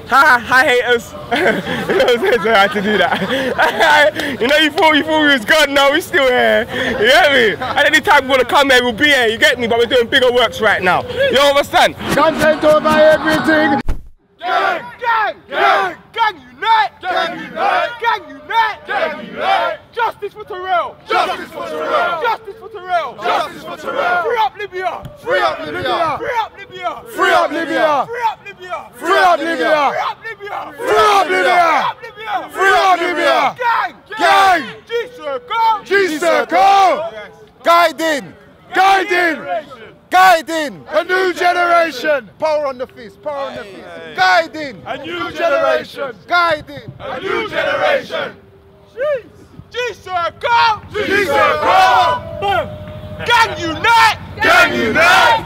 hi haters. You know what I'm saying? So I had to do that. You know, you thought we was gone, now we're still here. You get me? And anytime we want to come here, we'll be here, you get me? But we're doing bigger works right now. You understand? Content over everything. Gang! Gang! Gang! Gang unite! Gang unite! Gang unite! Gang unite! Justice for Terrell! Justice for Terrell! Justice for Terrell! Justice for Terrell! Free up Libya! Free up Libya! Free up Libya! Free up Libya! Free up Libya! Free up Libya! Free up Libya! Free up Libya! Free up Libya! Gang! Gang! G.A.N.G! G.A.N.G! Guiding! Guiding! Guiding a new generation. Power on the fist, power on the fist. Guiding a new generation. Guiding a new generation. G.A.N.G! G.A.N.G! Gang unite! Gang unite!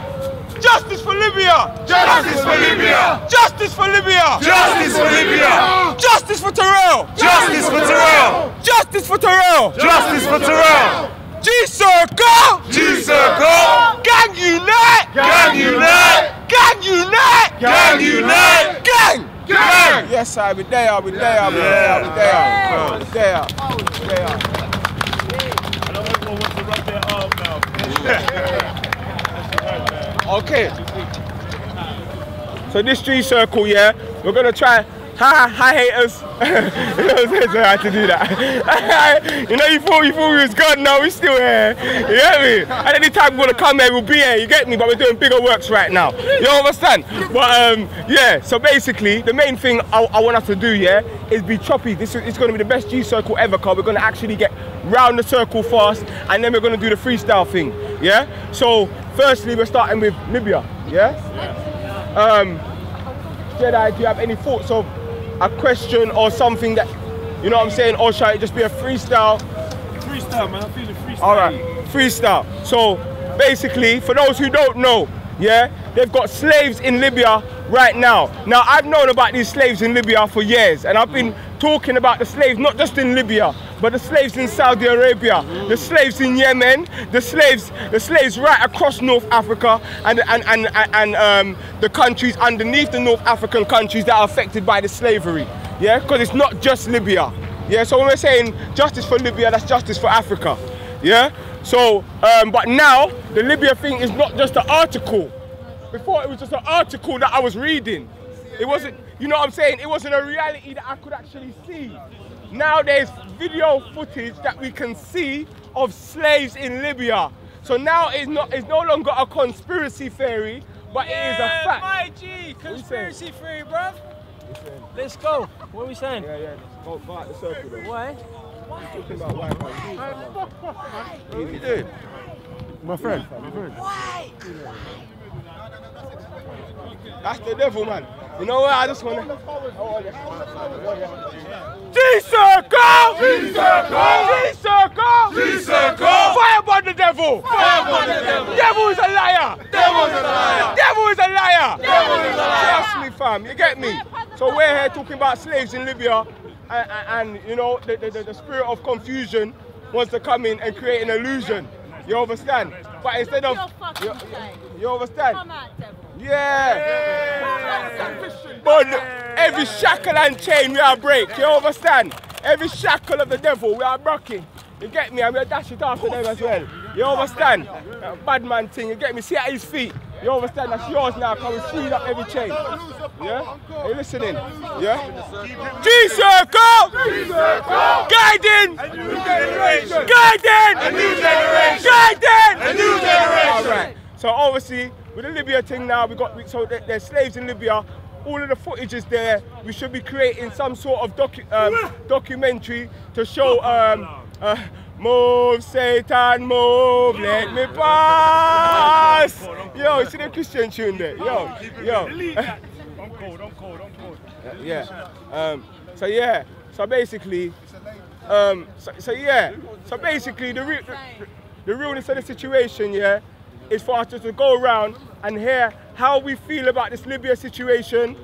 Justice for Libya! Justice for Libya! Justice for Libya! Justice for Libya! Justice for Terrell! Justice for Terrell! Justice for Terrell! Justice for Terrell! G.A.N.G! G.A.N.G! Gang unite! Gang unite! Gang unite! Gang unite! Gang! Gang! Yes, sir, we're there, we're there, we're there, we're there, we're there, we're there. I don't know everyone wants to rub their arm now. Okay. So this G circle, yeah, we're gonna try. Hi haters. You know what I'm saying? So I had to do that. You know, you thought we was gone, now we're still here. You get me? And anytime we want to come here, we'll be here, you get me? But we're doing bigger works right now. You understand? But yeah, so basically, the main thing I want us to do, yeah, is be choppy. It's going to be the best G circle ever, because we're going to actually get round the circle fast, and then we're going to do the freestyle thing, yeah? So, firstly, we're starting with Libya, yeah? Jedi, do you have any thoughts of a question or something that, you know what I'm saying, or shall it just be a freestyle? Freestyle, man, I'm feeling freestyle. Alright, freestyle. So basically, for those who don't know, yeah, they've got slaves in Libya right now. Now, I've known about these slaves in Libya for years, and I've been talking about the slaves not just in Libya, but the slaves in Saudi Arabia, the slaves in Yemen, the slaves right across North Africa, and the countries underneath the North African countries that are affected by the slavery. Yeah, because it's not just Libya. Yeah, so when we're saying justice for Libya, that's justice for Africa. Yeah. So, but now the Libya thing is not just an article. Before it was just an article that I was reading. It wasn't, you know what I'm saying? It wasn't a reality that I could actually see. Now there's video footage that we can see of slaves in Libya. So now it's no longer a conspiracy theory, but it is a fact. My G, conspiracy theory, bruv. Let's go. What are we saying? Yeah, go out the circle though. Why? Talking about why? What are you doing? My friend. Why? That's the devil, man. You know what? I just want to. G-Circle! G-Circle! G-Circle! G-Circle! Fire upon the devil! Fire upon the devil! Devil is a liar! Devil is a liar! Devil is a liar! Devil is a liar! Trust me, fam. You get me? So we're here talking about slaves in Libya, and you know, the spirit of confusion wants to come in and create an illusion. You understand? But instead of... You understand? Come out, devil. Yeah! But every shackle and chain we are break, you understand? Every shackle of the devil we are breaking. You get me? And we'll dash it after them as well. You understand? Bad man thing, you get me? See at his feet. You understand? That's yours now, because we freed up every chain. Yeah? Are you listening? Yeah? G-Circle! G-Circle! Guiding! A new generation! Guiding! A new generation! Guiding! A new generation! Alright. So obviously, with the Libya thing now, so there's slaves in Libya. All of the footage is there. We should be creating some sort of documentary to show move, Satan, move, let me pass. Yo, you see the Christian tune there? Yo. I'm cold. Yeah. So basically, the realness of the situation, yeah, is for us to go around and hear how we feel about this Libya situation,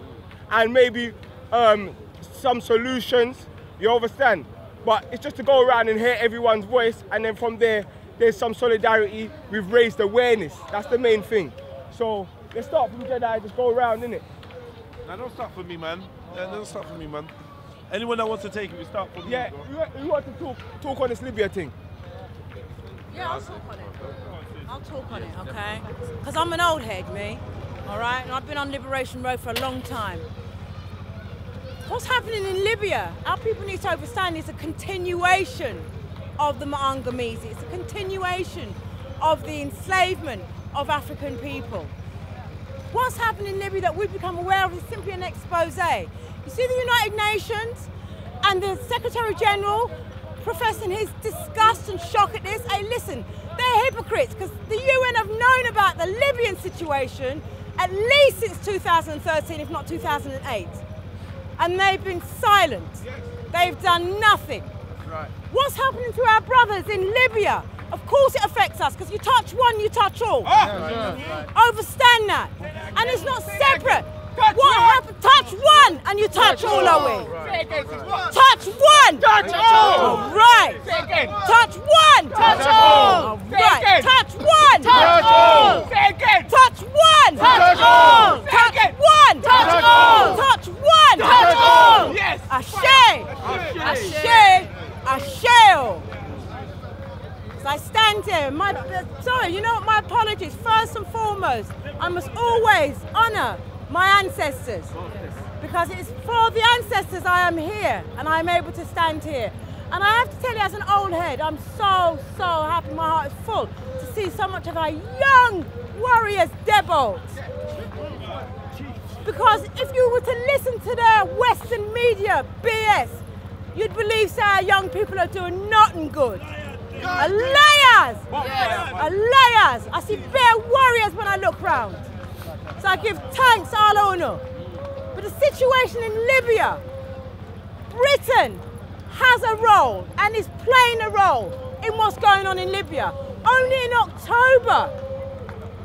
and maybe some solutions. You understand? But it's just to go around and hear everyone's voice, and then from there, there's some solidarity. We've raised awareness. That's the main thing. So let's start from Jedi. Just go around, innit? Now don't start for me, man. Don't start for me, man. Anyone that wants to take it, we start for me. Yeah, who wants to talk on this Libya thing? Yeah, I'll talk on it. I'll talk on it, okay? Because I'm an old head, me. All right? And I've been on Liberation Road for a long time. What's happening in Libya, our people need to understand, is a continuation of the Ma'angamisi. It's a continuation of the enslavement of African people. What's happening in Libya that we've become aware of is simply an expose. You see the United Nations and the Secretary General professing his disgust and shock at this. Hey, listen, they're hypocrites because the UN have known about the Libyan situation at least since 2013, if not 2008. And they've been silent. They've done nothing. Right. What's happening to our brothers in Libya? Of course it affects us, because you touch one, you touch all. Overstand that. And it's not separate. What happened? Touch one and you touch all, are we? Touch one! Touch all! All right. Touch one! Touch all! All right. Touch one! Touch all! Touch one! Touch all! Touch one! Touch all! Touch one! Touch all! Yes! Ashe! Ashe! Ashe! So I stand here, my apologies. First and foremost, I must always honour my ancestors, because it's for the ancestors I am here and I am able to stand here. And I have to tell you, as an old head, I'm so happy, my heart is full to see so much of our young warriors debuts. Because if you were to listen to their Western media BS, you'd believe say our young people are doing nothing good. Liars! Liars! I see bare warriors when I look round. So I give thanks all honor. But the situation in Libya, Britain has a role and is playing a role in what's going on in Libya. Only in October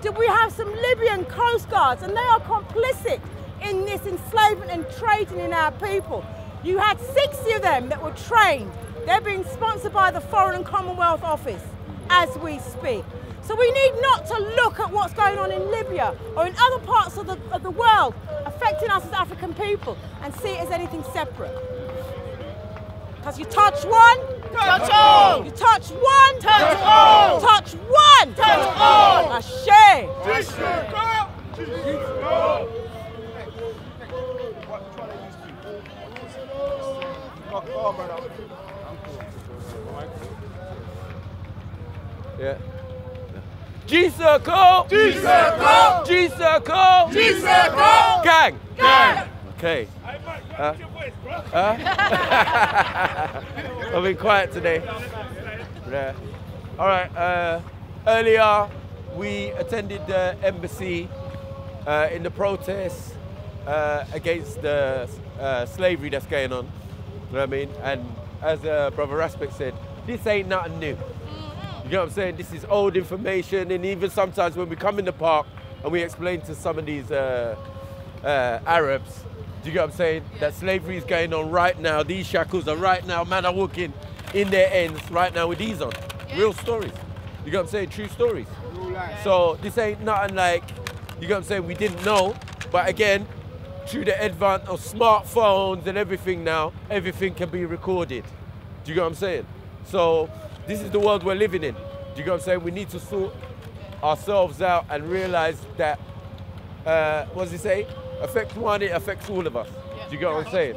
did we have some Libyan coast guards, and they are complicit in this enslavement and trading in our people. You had 60 of them that were trained. They're being sponsored by the Foreign and Commonwealth Office as we speak. So we need not to look at what's going on in Libya or in other parts of the world affecting us as African people and see it as anything separate. Because you touch one, touch all. You touch one, touch all. Touch one, touch all. Ashe. Yeah. G.A.N.G! G.A.N.G! G.A.N.G! G.A.N.G! Gang! Gang! Okay. Hey, Mike, what's your voice, bro? I've been quiet today. Yeah. All right. Earlier, we attended the embassy in the protests against the slavery that's going on. You know what I mean? And as Brother Raspek said, this ain't nothing new. You know what I'm saying? This is old information, and even sometimes when we come in the park and we explain to some of these Arabs, do you get what I'm saying? That slavery is going on right now. These shackles are right now. Man are walking in their ends right now with these on. Real stories. You get what I'm saying? True stories. So this ain't nothing like, you get what I'm saying, we didn't know. But again, through the advent of smartphones and everything now, everything can be recorded. Do you get what I'm saying? So this is the world we're living in. Do you get what I'm saying? We need to sort ourselves out and realize that, what does he say? Affects one, it affects all of us. Do you get what I'm saying?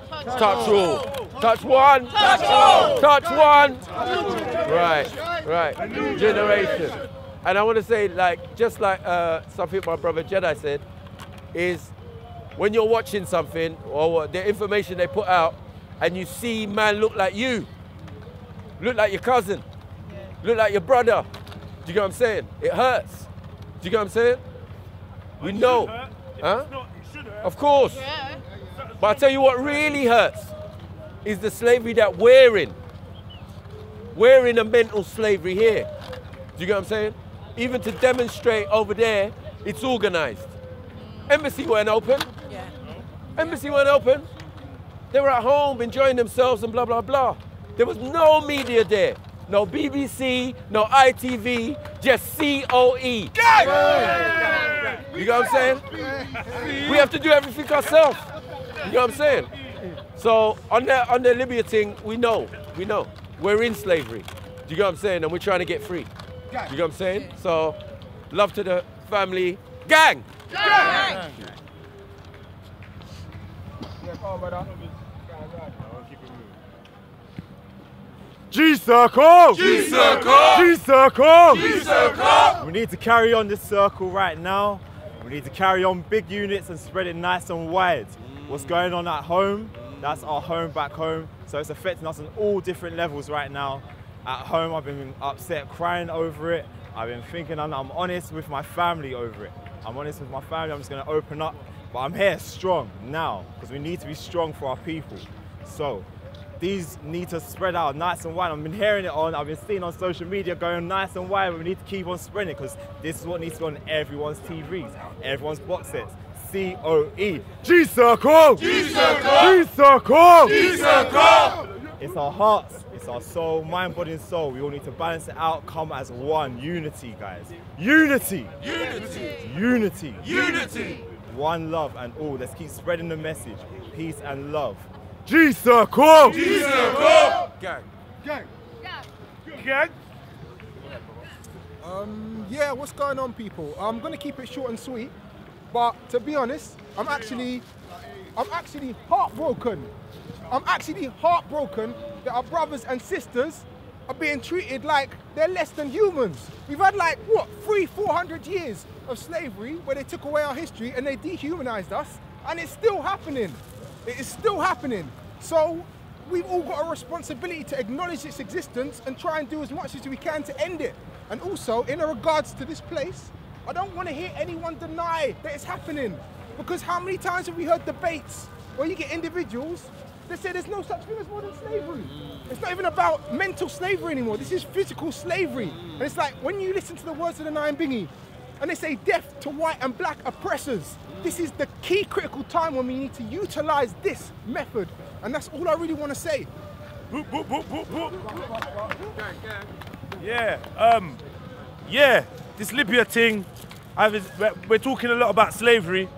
Touch all. Touch one. Touch all. Touch one. Right. Generation. And I want to say, like, just like something my brother Jedi said, is when you're watching something or the information they put out and you see man look like you, look like your cousin, look like your brother. Do you get what I'm saying? It hurts. Do you get what I'm saying? We know. Huh? Of course. Yeah. But I tell you what really hurts is the slavery that we're in. We're in a mental slavery here. Do you get what I'm saying? Even to demonstrate over there, it's organized. Embassy weren't open. Yeah. Embassy weren't open. They were at home enjoying themselves and blah, blah, blah. There was no media there. No BBC, no ITV, just COE. You know what I'm saying? We have to do everything ourselves. You know what I'm saying? So on the Libya thing, we know. We're in slavery. Do you know what I'm saying? And we're trying to get free. Do you know what I'm saying? So love to the family. Gang! Gang! G-Circle! G-Circle! G-Circle! G-Circle! We need to carry on this circle right now. We need to carry on big units and spread it nice and wide. What's going on at home, that's our home back home. So it's affecting us on all different levels right now. At home, I've been upset, crying over it. I've been thinking, and I'm honest with my family over it. I'm honest with my family, I'm just gonna open up. But I'm here strong now, because we need to be strong for our people. So, these need to spread out nice and wide. I've been hearing it I've been seeing on social media going nice and wide, but we need to keep on spreading it, because this is what needs to be on everyone's TVs, everyone's box sets. COE. G-Circle! G-Circle! G-Circle! G-Circle! It's our hearts, it's our soul, mind, body and soul. We all need to balance it out, come as one. Unity, guys. Unity! Unity! Unity! Unity! One love and all. Let's keep spreading the message. Peace and love. G-Circle! G-Circle! Gang. Gang! Gang. Yeah, what's going on, people? I'm gonna keep it short and sweet, but to be honest, I'm actually heartbroken. I'm actually heartbroken that our brothers and sisters are being treated like they're less than humans. We've had like, what, 300-400 years of slavery where they took away our history and they dehumanized us, and it's still happening. It is still happening. So we've all got a responsibility to acknowledge its existence and try and do as much as we can to end it. And also, in regards to this place, I don't want to hear anyone deny that it's happening, because how many times have we heard debates where you get individuals that say there's no such thing as modern slavery. It's not even about mental slavery anymore. This is physical slavery. And it's like, when you listen to the words of the G.A.N.G, and they say death to white and black oppressors, this is the key critical time when we need to utilize this method. And that's all I really want to say. Boop, boop, boop, boop, boop. Yeah, this Libya thing, we're talking a lot about slavery.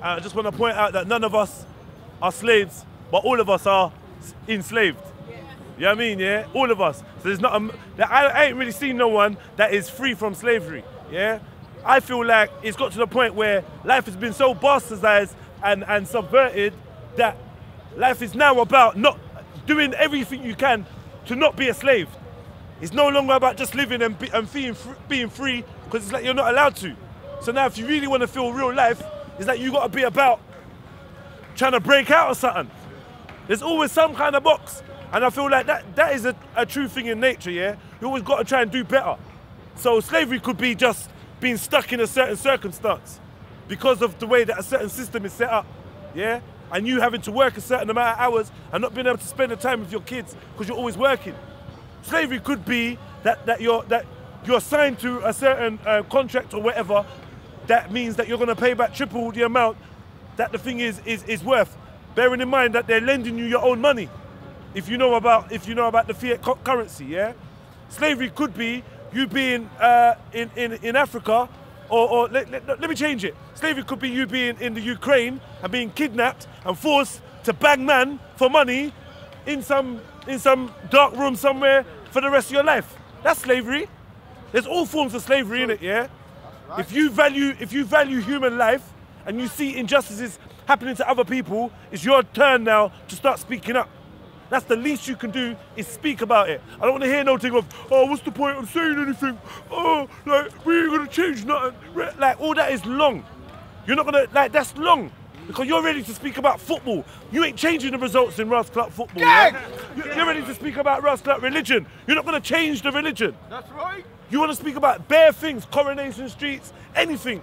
I just want to point out that none of us are slaves, but all of us are enslaved. You know what I mean, yeah? All of us. So there's not I ain't really seen no one that is free from slavery, yeah? I feel like it's got to the point where life has been so bastardized and subverted that life is now about not doing everything you can to not be a slave. It's no longer about just living and being free, because it's like you're not allowed to. So now if you really want to feel real life, it's like you got to be about trying to break out of something. There's always some kind of box. And I feel like that is a true thing in nature, yeah? You always got to try and do better. So slavery could be just being stuck in a certain circumstance because of the way that a certain system is set up, yeah? And you having to work a certain amount of hours and not being able to spend the time with your kids because you're always working. Slavery could be that you're signed to a certain contract or whatever. That means that you're going to pay back triple the amount that the thing is worth. Bearing in mind that they're lending you your own money. If you know about the fiat currency, yeah. Slavery could be you being in Africa, or let me change it. Slavery could be you being in the Ukraine and being kidnapped and forced to bang man for money in some dark room somewhere for the rest of your life. That's slavery. There's all forms of slavery in it, yeah. Right. If you value human life and you see injustices happening to other people, it's your turn now to start speaking up. That's the least you can do, is speak about it. I don't want to hear no thing of, oh, what's the point of saying anything? Oh, like, we ain't gonna change nothing. Like, all that is long. You're not gonna, like, that's long. Because you're ready to speak about football. You ain't changing the results in Rouse Club football. Yeah? You're ready to speak about Rouse Club religion. You're not gonna change the religion. That's right. You want to speak about bare things, Coronation Streets, anything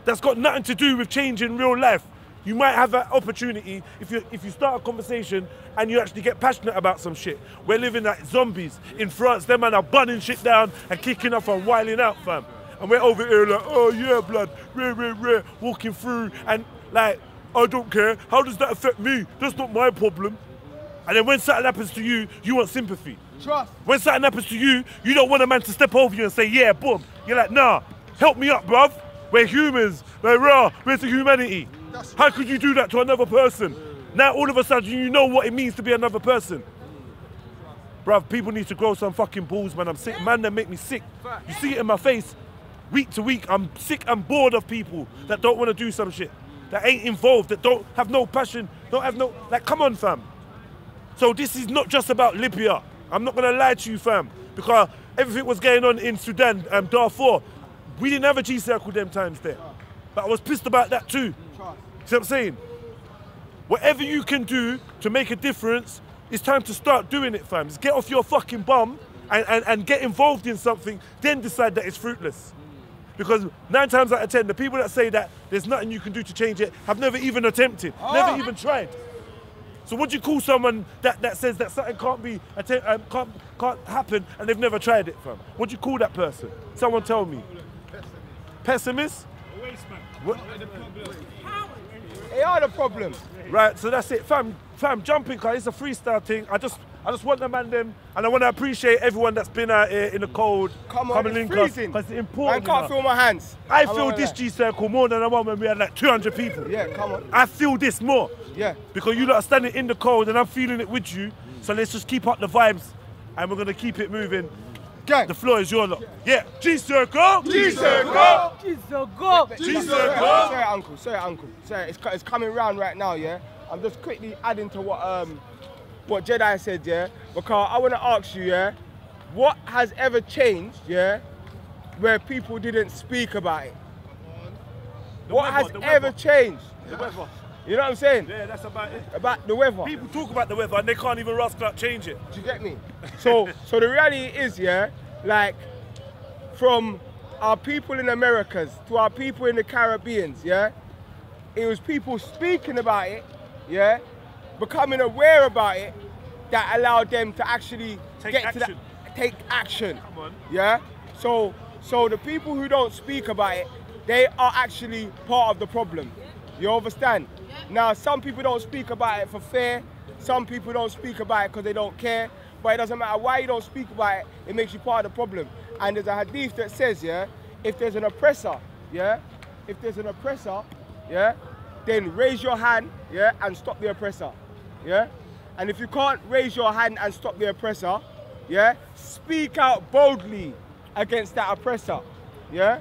that's got nothing to do with changing real life. You might have an opportunity if you start a conversation and you actually get passionate about some shit. We're living like zombies. In France, them man are bunning shit down and kicking off and wilding out, fam. And we're over here like, oh yeah, blood, rare, walking through and like, I don't care. How does that affect me? That's not my problem. And then when something happens to you, you want sympathy. Trust. When something happens to you, you don't want a man to step over you and say, yeah, boom. You're like, nah, help me up, bruv. we're humans, we're raw, where's the humanity? How could you do that to another person? Now all of a sudden you know what it means to be another person. Bruv, people need to grow some fucking balls, man. I'm sick, man, they make me sick. You see it in my face, week to week. I'm sick and bored of people that don't want to do some shit, that ain't involved, that don't have no passion, don't have no, like, come on, fam. So this is not just about Libya. I'm not gonna lie to you, fam, because everything was going on in Sudan, Darfur. We didn't have a G-Circle them times there. But I was pissed about that too. See what I'm saying? Whatever you can do to make a difference, it's time to start doing it, fam. Just get off your fucking bum and get involved in something, then decide that it's fruitless. Because 9 times out of 10, the people that say that there's nothing you can do to change it have never even attempted, never even tried. So what do you call someone that says that something can't happen and they've never tried it, fam? What do you call that person? Someone tell me. Pessimist? What? They are the problem. Right, so that's it, fam. Jumping car, it's a freestyle thing. I just want the man them, and I want to appreciate everyone that's been out here in the cold. Come on, it's freezing. Because it's important. I can't feel my hands. I feel this G-Circle more than the one when we had like 200 people. Yeah, come on. I feel this more. Yeah. Because you lot are standing in the cold and I'm feeling it with you. So let's just keep up the vibes and we're going to keep it moving. Gang. The floor is your lot. Yeah. G-Circle! G.A.N.G. G.A.N.G. G.A.N.G. Sorry, uncle. Sorry, it's coming round right now, yeah? I'm just quickly adding to what Jedi said, yeah? Because I want to ask you, yeah? What has ever changed, yeah? Where people didn't speak about it? What has ever changed? The weather. You know what I'm saying? Yeah, that's about it. About the weather. People talk about the weather and they can't even rascal change it. Do you get me? So the reality is, yeah, like, from our people in Americas to our people in the Caribbeans, yeah, it was people speaking about it, yeah, becoming aware about it, that allowed them to actually take action. Come on. Yeah. So the people who don't speak about it, they are actually part of the problem. You understand? Now, some people don't speak about it for fear. Some people don't speak about it because they don't care. But it doesn't matter why you don't speak about it, it makes you part of the problem. And there's a hadith that says, yeah, if there's an oppressor, yeah, then raise your hand, yeah, and stop the oppressor, yeah? And if you can't raise your hand and stop the oppressor, yeah, speak out boldly against that oppressor, yeah?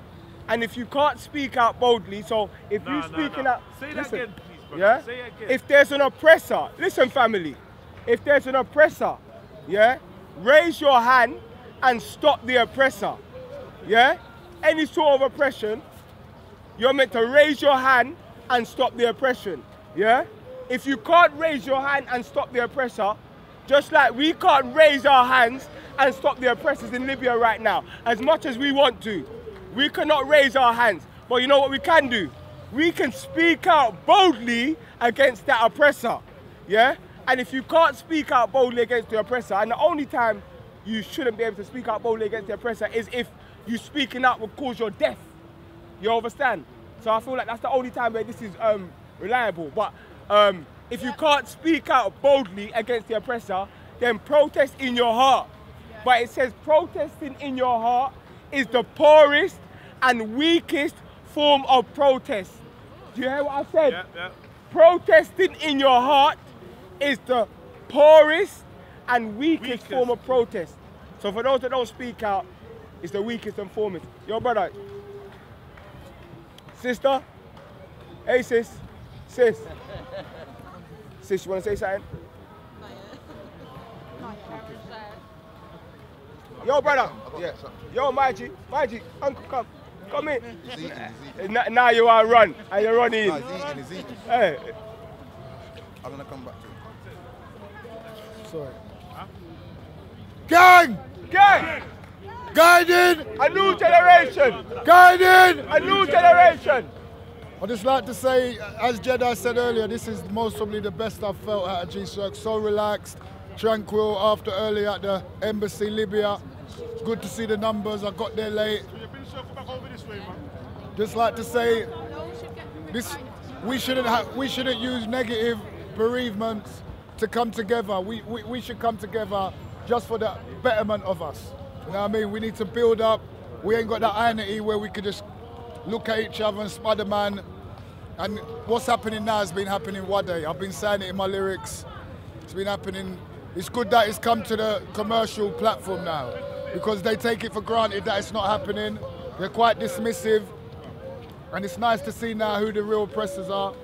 And if you can't speak out boldly, so if you're speaking out... Say that again, please, brother. Yeah? Say it again. If there's an oppressor, listen, family, if there's an oppressor, yeah, raise your hand and stop the oppressor, yeah? Any sort of oppression, you're meant to raise your hand and stop the oppression, yeah? If you can't raise your hand and stop the oppressor, just like we can't raise our hands and stop the oppressors in Libya right now, as much as we want to, we cannot raise our hands. But you know what we can do? We can speak out boldly against that oppressor, yeah? And if you can't speak out boldly against the oppressor, and the only time you shouldn't be able to speak out boldly against the oppressor is if you speaking out will cause your death. You understand? So I feel like that's the only time where this is reliable. But if you can't speak out boldly against the oppressor, then protest in your heart. But it says protesting in your heart is the poorest and weakest form of protest. Do you hear what I said? Yeah, yeah. Protesting in your heart is the poorest and weakest form of protest. So for those that don't speak out, it's the weakest and foremost. Yo, brother. Sister? Hey, sis. Sis, you want to say something? Yo, brother. Yeah. Yo, Maji, uncle, come in. Now you are run, and you're running in. He's eating. Hey. I'm gonna come back to him. Sorry. Gang! Guiding! A new generation! Guiding! A new generation! I'd just like to say, as Jedi said earlier, this is most probably the best I've felt at a G-Circle. So relaxed, tranquil after early at the embassy, Libya. Good to see the numbers. I got there late. Just like to say, we shouldn't use negative bereavements to come together. We should come together just for the betterment of us. You know what I mean? We need to build up. We ain't got that identity where we could just look at each other and Spider-Man. And what's happening now has been happening one day. I've been saying it in my lyrics. It's been happening. It's good that it's come to the commercial platform now because they take it for granted that it's not happening. They're quite dismissive. And it's nice to see now who the real oppressors are.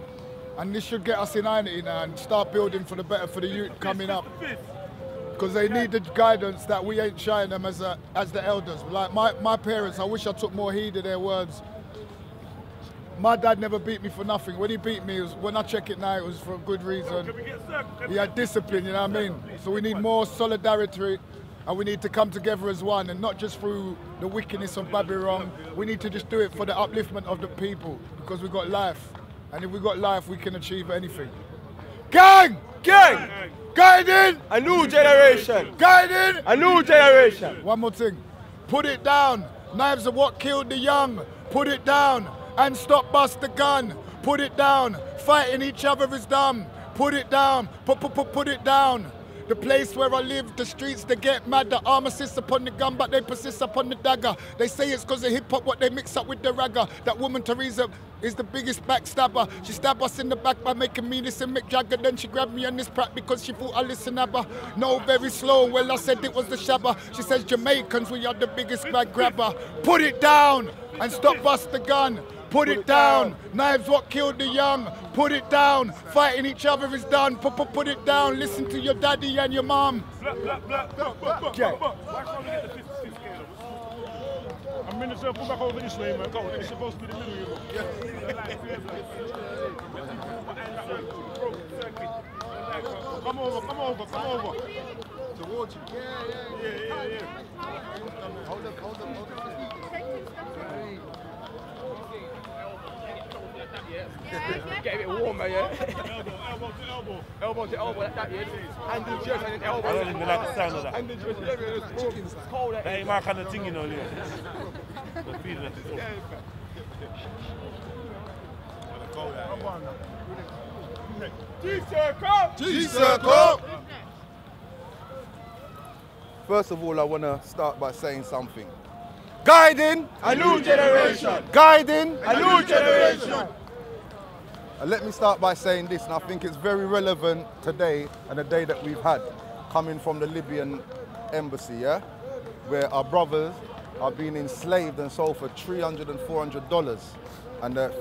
And this should get us in unity now and start building for the better for the youth coming up. Because they need the guidance that we ain't showing them as the elders. Like my parents, I wish I took more heed of their words. My dad never beat me for nothing. When he beat me, when I check it now, it was for a good reason. He had discipline, you know what I mean? So we need more solidarity and we need to come together as one and not just through the wickedness of Babylon. We need to just do it for the upliftment of the people because we've got life. And if we've got life, we can achieve anything. Gang! Gang! Guiding! A new generation! Guiding! A new generation! One more thing. Put it down. Knives are what killed the young. Put it down. And stop bust the gun. Put it down. Fighting each other is dumb. Put it down. Put it down. The place where I live, the streets, they get mad. The arm assists upon the gun, but they persist upon the dagger. They say it's because of hip-hop, what they mix up with the ragga. That woman, Teresa, is the biggest backstabber. She stabbed us in the back by making me listen Mick Jagger. Then she grabbed me on this pratt because she thought I listen to her. No, very slow. Well, I said it was the shabba. She says, Jamaicans, we are the biggest bag grabber. Put it down and stop bust the gun. Put it down. Knives what killed the young. Put it down. Fighting each other is done. Put it down. Listen to your daddy and your mom. Yeah. I'm Minister, pull back over this way, man. It's supposed to be the middle, you know. Come over. Towards you. Yeah. Hold up. Get a bit warmer, yeah? Elbow to elbow. Elbow to elbow, like that, yeah? Hand in chest and then elbow. I don't even like the sound of that. Hand in chest, it's cold. That ain't my kind of thing, you know, Leo. The feeling that it's G-Circle! G-Circle! First of all, I want to start by saying something. Guiding a new generation. Guiding a new generation. And let me start by saying this, and I think it's very relevant today and the day that we've had coming from the Libyan embassy, yeah? Where our brothers are being enslaved and sold for $300 and $400. And the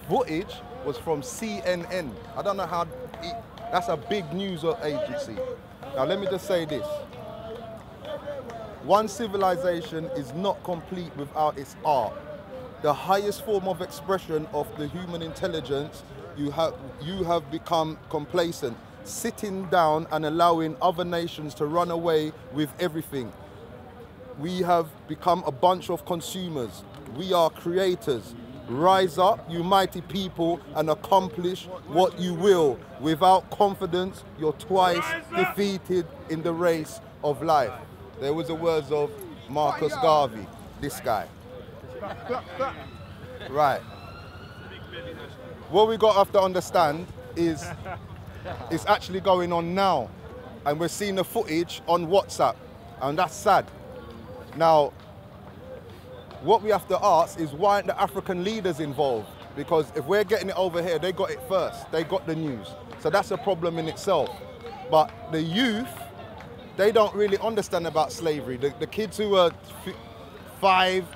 footage was from CNN. I don't know how, that's a big news agency. Now let me just say this. One civilization is not complete without its art. The highest form of expression of the human intelligence, you have become complacent, sitting down and allowing other nations to run away with everything. We have become a bunch of consumers. We are creators. Rise up, you mighty people, and accomplish what you will. Without confidence, you're twice defeated in the race of life. There was the words of Marcus Garvey, this guy. Right. What we got to understand is it's actually going on now. And we're seeing the footage on WhatsApp. And that's sad. Now, what we have to ask is why aren't the African leaders involved? Because if we're getting it over here, they got it first. They got the news. So that's a problem in itself. But the youth, they don't really understand about slavery. The kids who are 5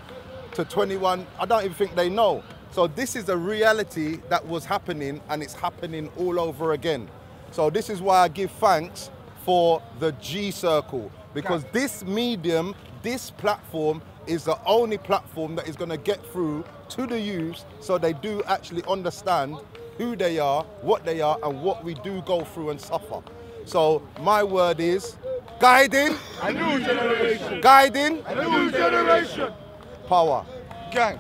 to 21, I don't even think they know. So this is a reality that was happening, and it's happening all over again. So this is why I give thanks for the G-Circle, because this medium, this platform is the only platform that is going to get through to the youths so they do actually understand who they are, what they are, and what we do go through and suffer. So my word is guiding a new generation. Guiding a new generation. Power. Gang.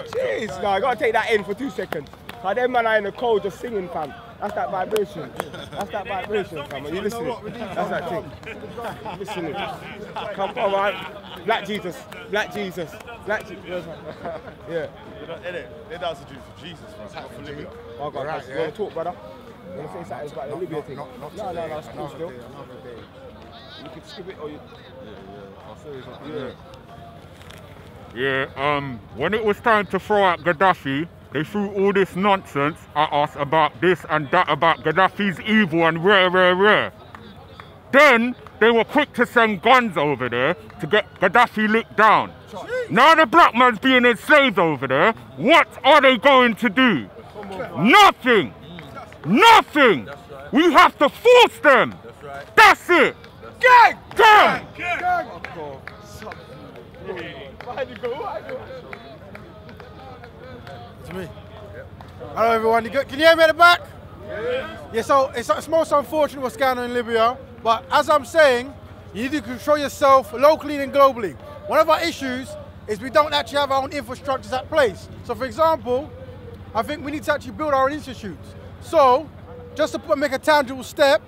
Jeez, no, I gotta take that in for 2 seconds. Cause them man are in the cold just singing, fam. That's that vibration. That's that vibration, fam. Are you listening? That's that thing. Listening. Come on, man. Black Jesus. Black Jesus. Black Jesus. Yeah. They're dancing for Jesus, man. Not for Libya. Oh, God, right, you want to talk, brother? You want to say something about the Libya thing? No, it's cool still. You can skip it or you... Yeah. Yeah, when it was time to throw out Gaddafi, they threw all this nonsense at us about this and that, about Gaddafi's evil and rare. Then they were quick to send guns over there to get Gaddafi licked down. Now the black man's being enslaved over there. What are they going to do? Nothing. Nothing. We have to force them. That's it. Gang! Gang! It's me. Hello everyone, can you hear me at the back? Yeah, so it's most unfortunate what's going on in Libya, but as I'm saying, you need to control yourself locally and globally. One of our issues is we don't actually have our own infrastructures at place. So for example, I think we need to actually build our own institutes. So, just to make a tangible step,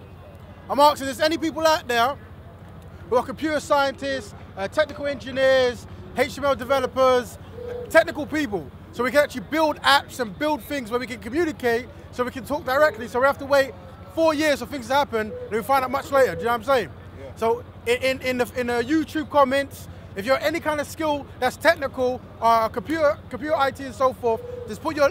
I'm asking, is any people out there who are computer scientists, technical engineers, HTML developers, technical people, so we can actually build apps and build things where we can communicate, so we can talk directly, so we have to wait 4 years for things to happen, and we find out much later, do you know what I'm saying? Yeah. So in the YouTube comments, if you're any kind of skill that's technical, computer IT and so forth, just put your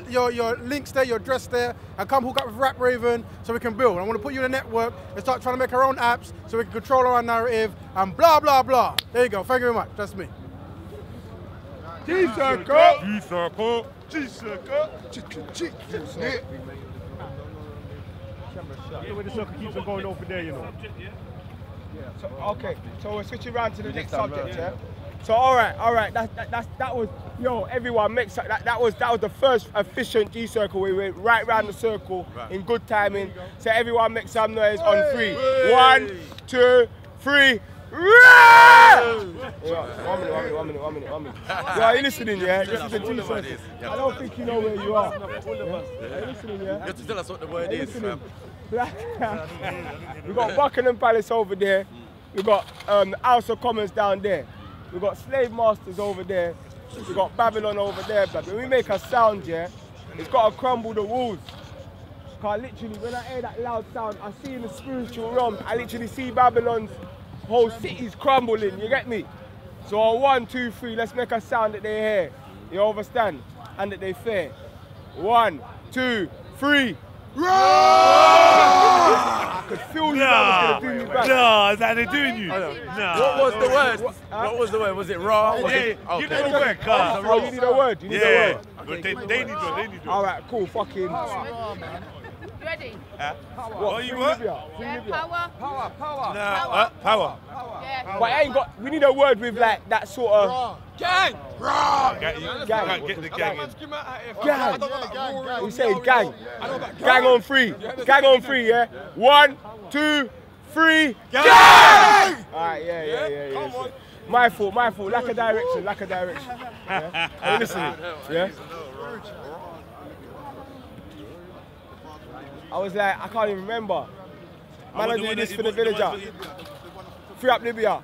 links there, your address there, and come hook up with Rap Raven so we can build. I want to put you in a network and start trying to make our own apps so we can control our own narrative and blah, blah, blah. There you go. Thank you very much. That's me. G-Circle! G-Circle! G-Circle! The way the circle keeps on going over there, you know. So, okay, so we're switching around to the next subject, yeah? So all right, that was, yo, everyone makes that was the first efficient G-Circle. We went right round the circle in good timing. So everyone make some noise on 3. 1, 2, 3. One minute. Yo, are you listening, yeah? This is the G-Circle. I don't think you know where you are. Are you listening, yeah? You have to tell us what the word is, fam. We've got Buckingham Palace over there. We've got the House of Commons down there. We've got slave masters over there. We've got Babylon over there. But when we make a sound, yeah, it's got to crumble the walls. Because literally, when I hear that loud sound, I see in the spiritual realm, I literally see Babylon's whole cities crumbling, you get me? So on 1, 2, 3, let's make a sound that they hear. You understand? And that they fear. 1, 2, 3. I could feel you guys going to do me back. No, is that they're doing you? No. What was the word? What was the word? Was it raw? Yeah, okay. give me a word, Oh, you need a word? You need a word? They need one. Alright, cool, fucking. Ready? What you want? Power. Power. Yeah. But I ain't got, we need a word with like that sort of. Gang! You can't get the gang in. Gang. We say gang. Gang on 3. Gang on 3, yeah? 1, 2, 3. Gang! Alright, yeah. My fault. Lack of direction. Yeah? Are you listening? Yeah? I was like, I can't even remember. Man, I do this for the villager. Free up Libya.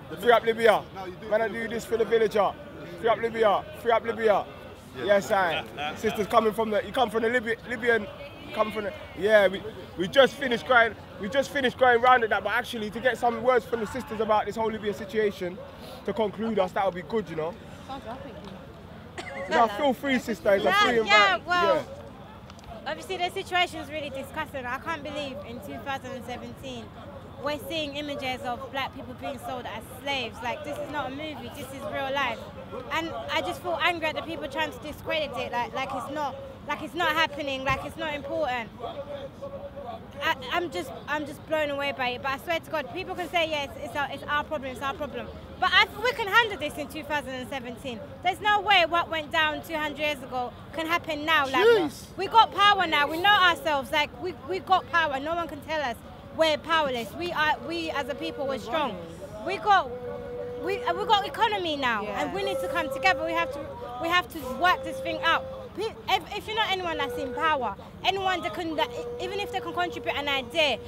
Man, I do this for the villager. Free up Libya. Yes, I. Sisters coming from the, you come from the Libyan, come from the, yeah, we just finished going round at that, but actually to get some words from the sisters about this whole Libya situation, to conclude us, that would be good, you know. Now, feel free, sister, it's a free environment. Well, obviously the situation is really disgusting. I can't believe in 2017 we're seeing images of black people being sold as slaves. Like, this is not a movie, this is real life. And I just feel angry at the people trying to discredit it, like it's not happening, like it's not important. I'm just blown away by it. But I swear to God, people can say, yes, it's our problem. But we can handle this in 2017. There's no way what went down 200 years ago can happen now. Like, we got power now. We know ourselves. Like, we got power. No one can tell us we're powerless. We as a people, we're strong. We got economy now, and we need to come together. We have to work this thing out. if you know anyone that's in power, anyone that even if they can contribute an idea,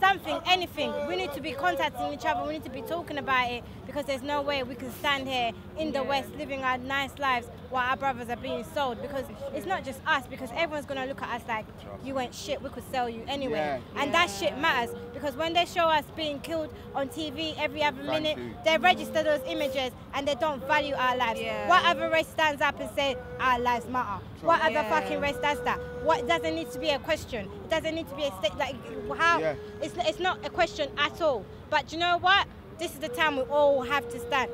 something, anything, we need to be contacting each other. We need to be talking about it, because there's no way we can stand here in the West living our nice lives while our brothers are being sold. Because it's not just us, because everyone's gonna look at us like, you ain't shit, we could sell you anyway. And that shit matters, because when they show us being killed on TV every other minute, they register those images and they don't value our lives. What other race stands up and say our lives matter? What other fucking race does that? What doesn't need to be a question? It doesn't need to be a state, like how? It's not a question at all. But you know what? This is the time we all have to stand.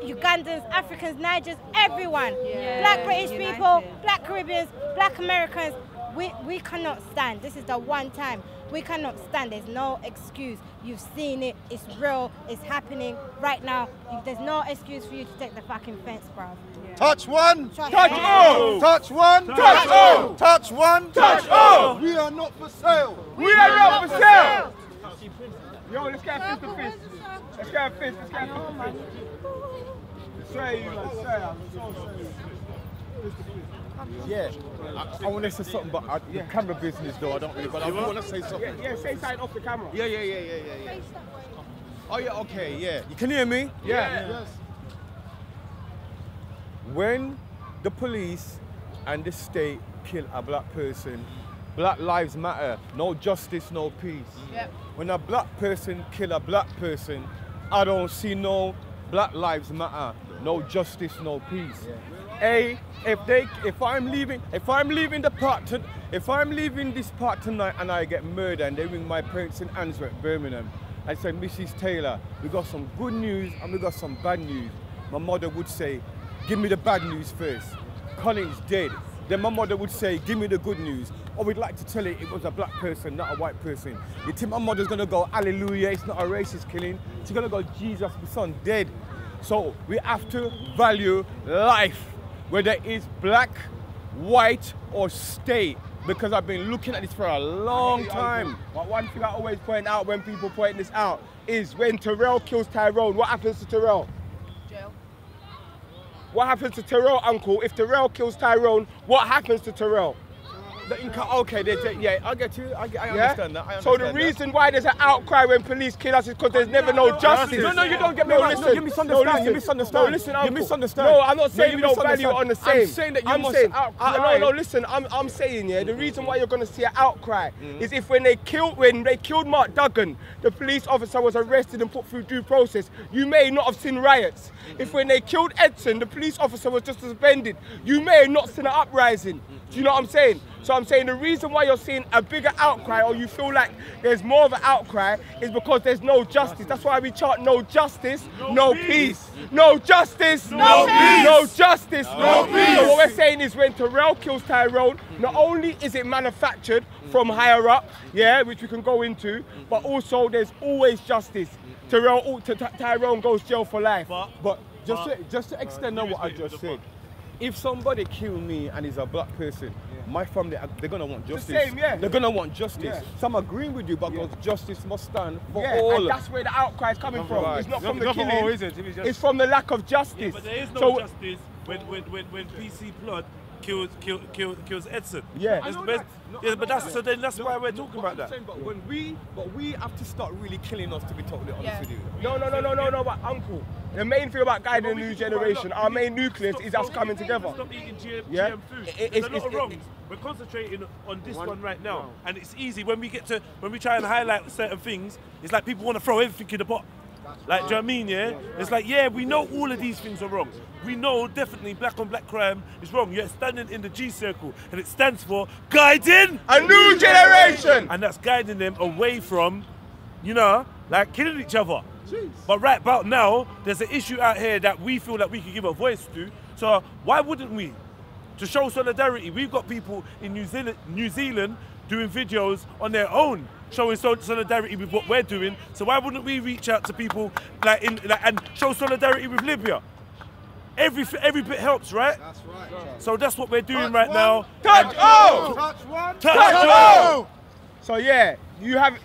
Ugandans, Africans, Nigerians, everyone. Black British people, Black Caribbeans, Black Americans. We cannot stand. This is the one time. We cannot stand. There's no excuse. You've seen it. It's real. It's happening right now. There's no excuse for you to take the fucking fence, bro. Touch one. Touch all. Touch one. Touch all. Touch one. Touch all. We are not for sale. We are not for sale. Yo, let's get fist to fist. Let's get fist. Let's get fist to fist. Say you, man. Say, I'm so sorry. Yeah, I want to say something, but the camera business though, I don't really, but I want to say something. Yeah, say something off the camera. Yeah. Oh yeah, okay, yeah. You can hear me? Yeah. Yes. When the police and the state kill a black person, Black lives matter. No justice, no peace. Yep. When a black person kill a black person, I don't see no Black lives matter. No justice, no peace. Hey, if I'm leaving this part tonight and I get murdered and they ring my parents in Answorth, Birmingham, and say, Mrs. Taylor, we got some good news and we got some bad news. My mother would say, give me the bad news first. Colin's dead. Then my mother would say, give me the good news. Or we'd like to tell it was a black person, not a white person. You think my mother's gonna go, hallelujah, it's not a racist killing. She's gonna go, Jesus, my son dead. So we have to value life, whether it's black, white, or state. Because I've been looking at this for a long time. But one thing I always point out when people point this out is when Terrell kills Tyrone, what happens to Terrell? Jail. What happens to Terrell, uncle? If Terrell kills Tyrone, what happens to Terrell? Okay, yeah, I get you. I understand that. So the reason why there's an outcry when police kill us is because there's never no justice. No, you don't get me right. No, you misunderstand. You misunderstand. No, listen, you misunderstand. No, I'm not saying we don't value it on the same. I'm saying that you must outcry. No, listen. I'm saying, yeah, the reason why you're going to see an outcry is if when they killed Mark Duggan, the police officer was arrested and put through due process. You may not have seen riots. If when they killed Edson, the police officer was just suspended, you may have not seen an uprising. Do you know what I'm saying? So I'm saying the reason why you're seeing a bigger outcry, or you feel like there's more of an outcry, is because there's no justice. That's why we chant no justice, no peace. No justice, no peace. No justice, no peace. So what we're saying is when Terrell kills Tyrone, not only is it manufactured from higher up, yeah, which we can go into, but also there's always justice. Tyrone goes jail for life. But just to extend on what I just said, if somebody kill me and is a black person, my family, they're going to want justice. The same, yeah. They're going to want justice. Yeah. So I'm agreeing with you, but justice must stand for Yeah, all. and that's where the outcry is coming from. Right. It's not from the killing, all, is it? it's from the lack of justice. Yeah, but there is no justice when PC Blood kills Edson. Yeah. But that's why we're talking about that. But we have to start really killing us, to be totally honest with you. No, but uncle, the main thing about guiding the new generation, our main nucleus is us coming together. Stop eating GM food. There's a lot of wrongs. We're concentrating on this one right now, and it's easy when we try and highlight certain things. It's like people want to throw everything in the pot. Like, do you know what I mean, yeah? It's like, yeah, we know all of these things are wrong. We know definitely black on black crime is wrong. You're standing in the G circle, and it stands for guiding a new generation. And that's guiding them away from, like killing each other. Jeez. But right about now, there's an issue out here that we feel that we can give a voice to. So why wouldn't we? To show solidarity, we've got people in New Zealand doing videos on their own, showing solidarity with what we're doing. So why wouldn't we reach out to people and show solidarity with Libya? Every bit helps, right? That's right. So that's what we're doing right now. Touch all! Touch one! Touch all! So yeah, you have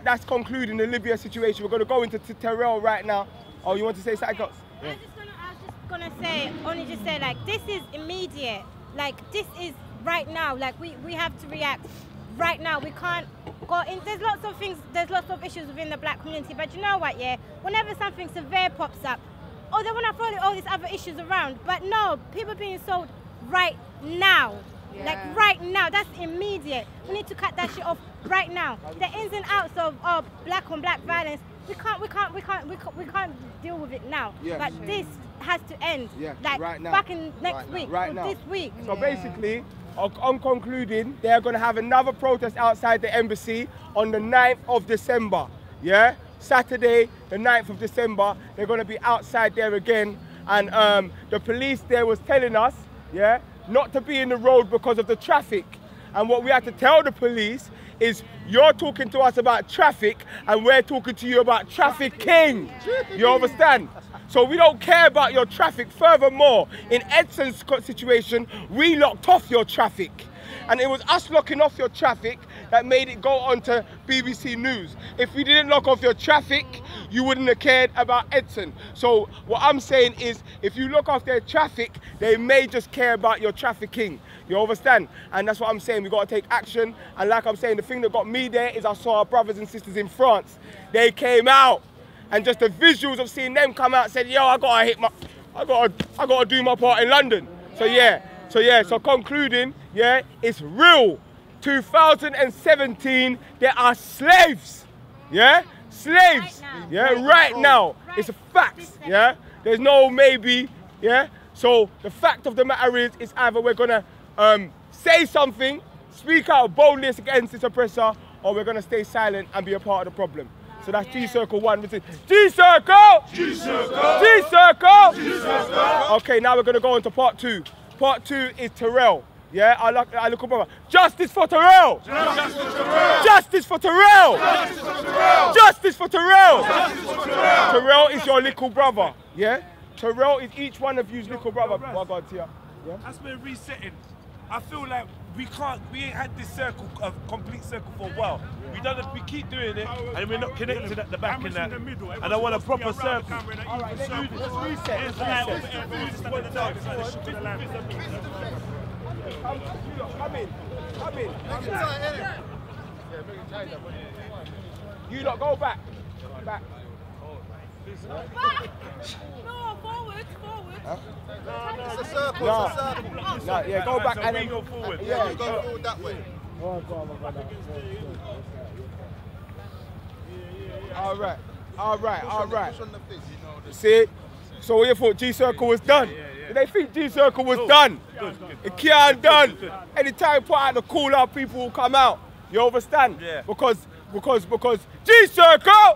that's concluding the Libya situation. We're going to go into Terrell right now. Oh, you want to say something else? I was just gonna say, like, this is immediate. Like, this is right now. Like, we have to react right now. We can't go in. There's lots of things, there's lots of issues within the black community. But you know what, yeah? Whenever something severe pops up, oh, they want to throw all these other issues around. But no, people being sold right now. Yeah. Like right now, that's immediate. We need to cut that shit off right now. The ins and outs of black on black violence, we can't deal with it now. Yeah. Like this has to end. Yeah. Like right now. Fucking next week. Right or now. This week. So basically, on concluding, they're going to have another protest outside the embassy on the 9th of December. Yeah. Saturday, the 9th of December, they're going to be outside there again. And the police there was telling us, yeah, not to be in the road because of the traffic. And what we had to tell the police is, you're talking to us about traffic and we're talking to you about trafficking. You understand? So we don't care about your traffic. Furthermore, in Edson's situation, we locked off your traffic. And it was us locking off your traffic that made it go on to BBC News. If we didn't lock off your traffic, you wouldn't have cared about Edson. So what I'm saying is, if you lock off their traffic, they may just care about your trafficking. You understand? And that's what I'm saying. We've got to take action. And like I'm saying, the thing that got me there is I saw our brothers and sisters in France. They came out. And just the visuals of seeing them come out said, yo, I gotta do my part in London. So yeah. So concluding, yeah, it's real. 2017, there are slaves, yeah? Slaves, right now. It's a fact, yeah? There's no maybe, yeah? So the fact of the matter is, it's either we're gonna say something, speak out boldly against this oppressor, or we're gonna stay silent and be a part of the problem. So that's G-Circle 1. G-Circle! G-Circle! G-Circle! G-Circle! Okay, now we're gonna go into part 2. Part 2 is Terrell. Yeah, I look brother. Justice for Terrell! Justice for Terrell! Justice for Terrell! Justice for Terrell! Justice for Terrell! Terrell is your little brother. Yeah? Terrell is each one of you's little brother. Oh God, Tia. Yeah? As we're resetting, I feel like we ain't had this circle, a complete circle for a while. We keep doing it, and we're not connected at the back in that. And I want a proper circle. All right, let's reset. Come in. You lot go back. Back. No, forward. Huh? No, it's a circle. No, yeah, go back and then go forward. Yeah, you go forward that way. Oh God. All right. See? So what you thought G-Circle was done? Did they think G-Circle was done? It can't done. Anytime you put out the call out, people will come out. You understand? Yeah. Because G-Circle!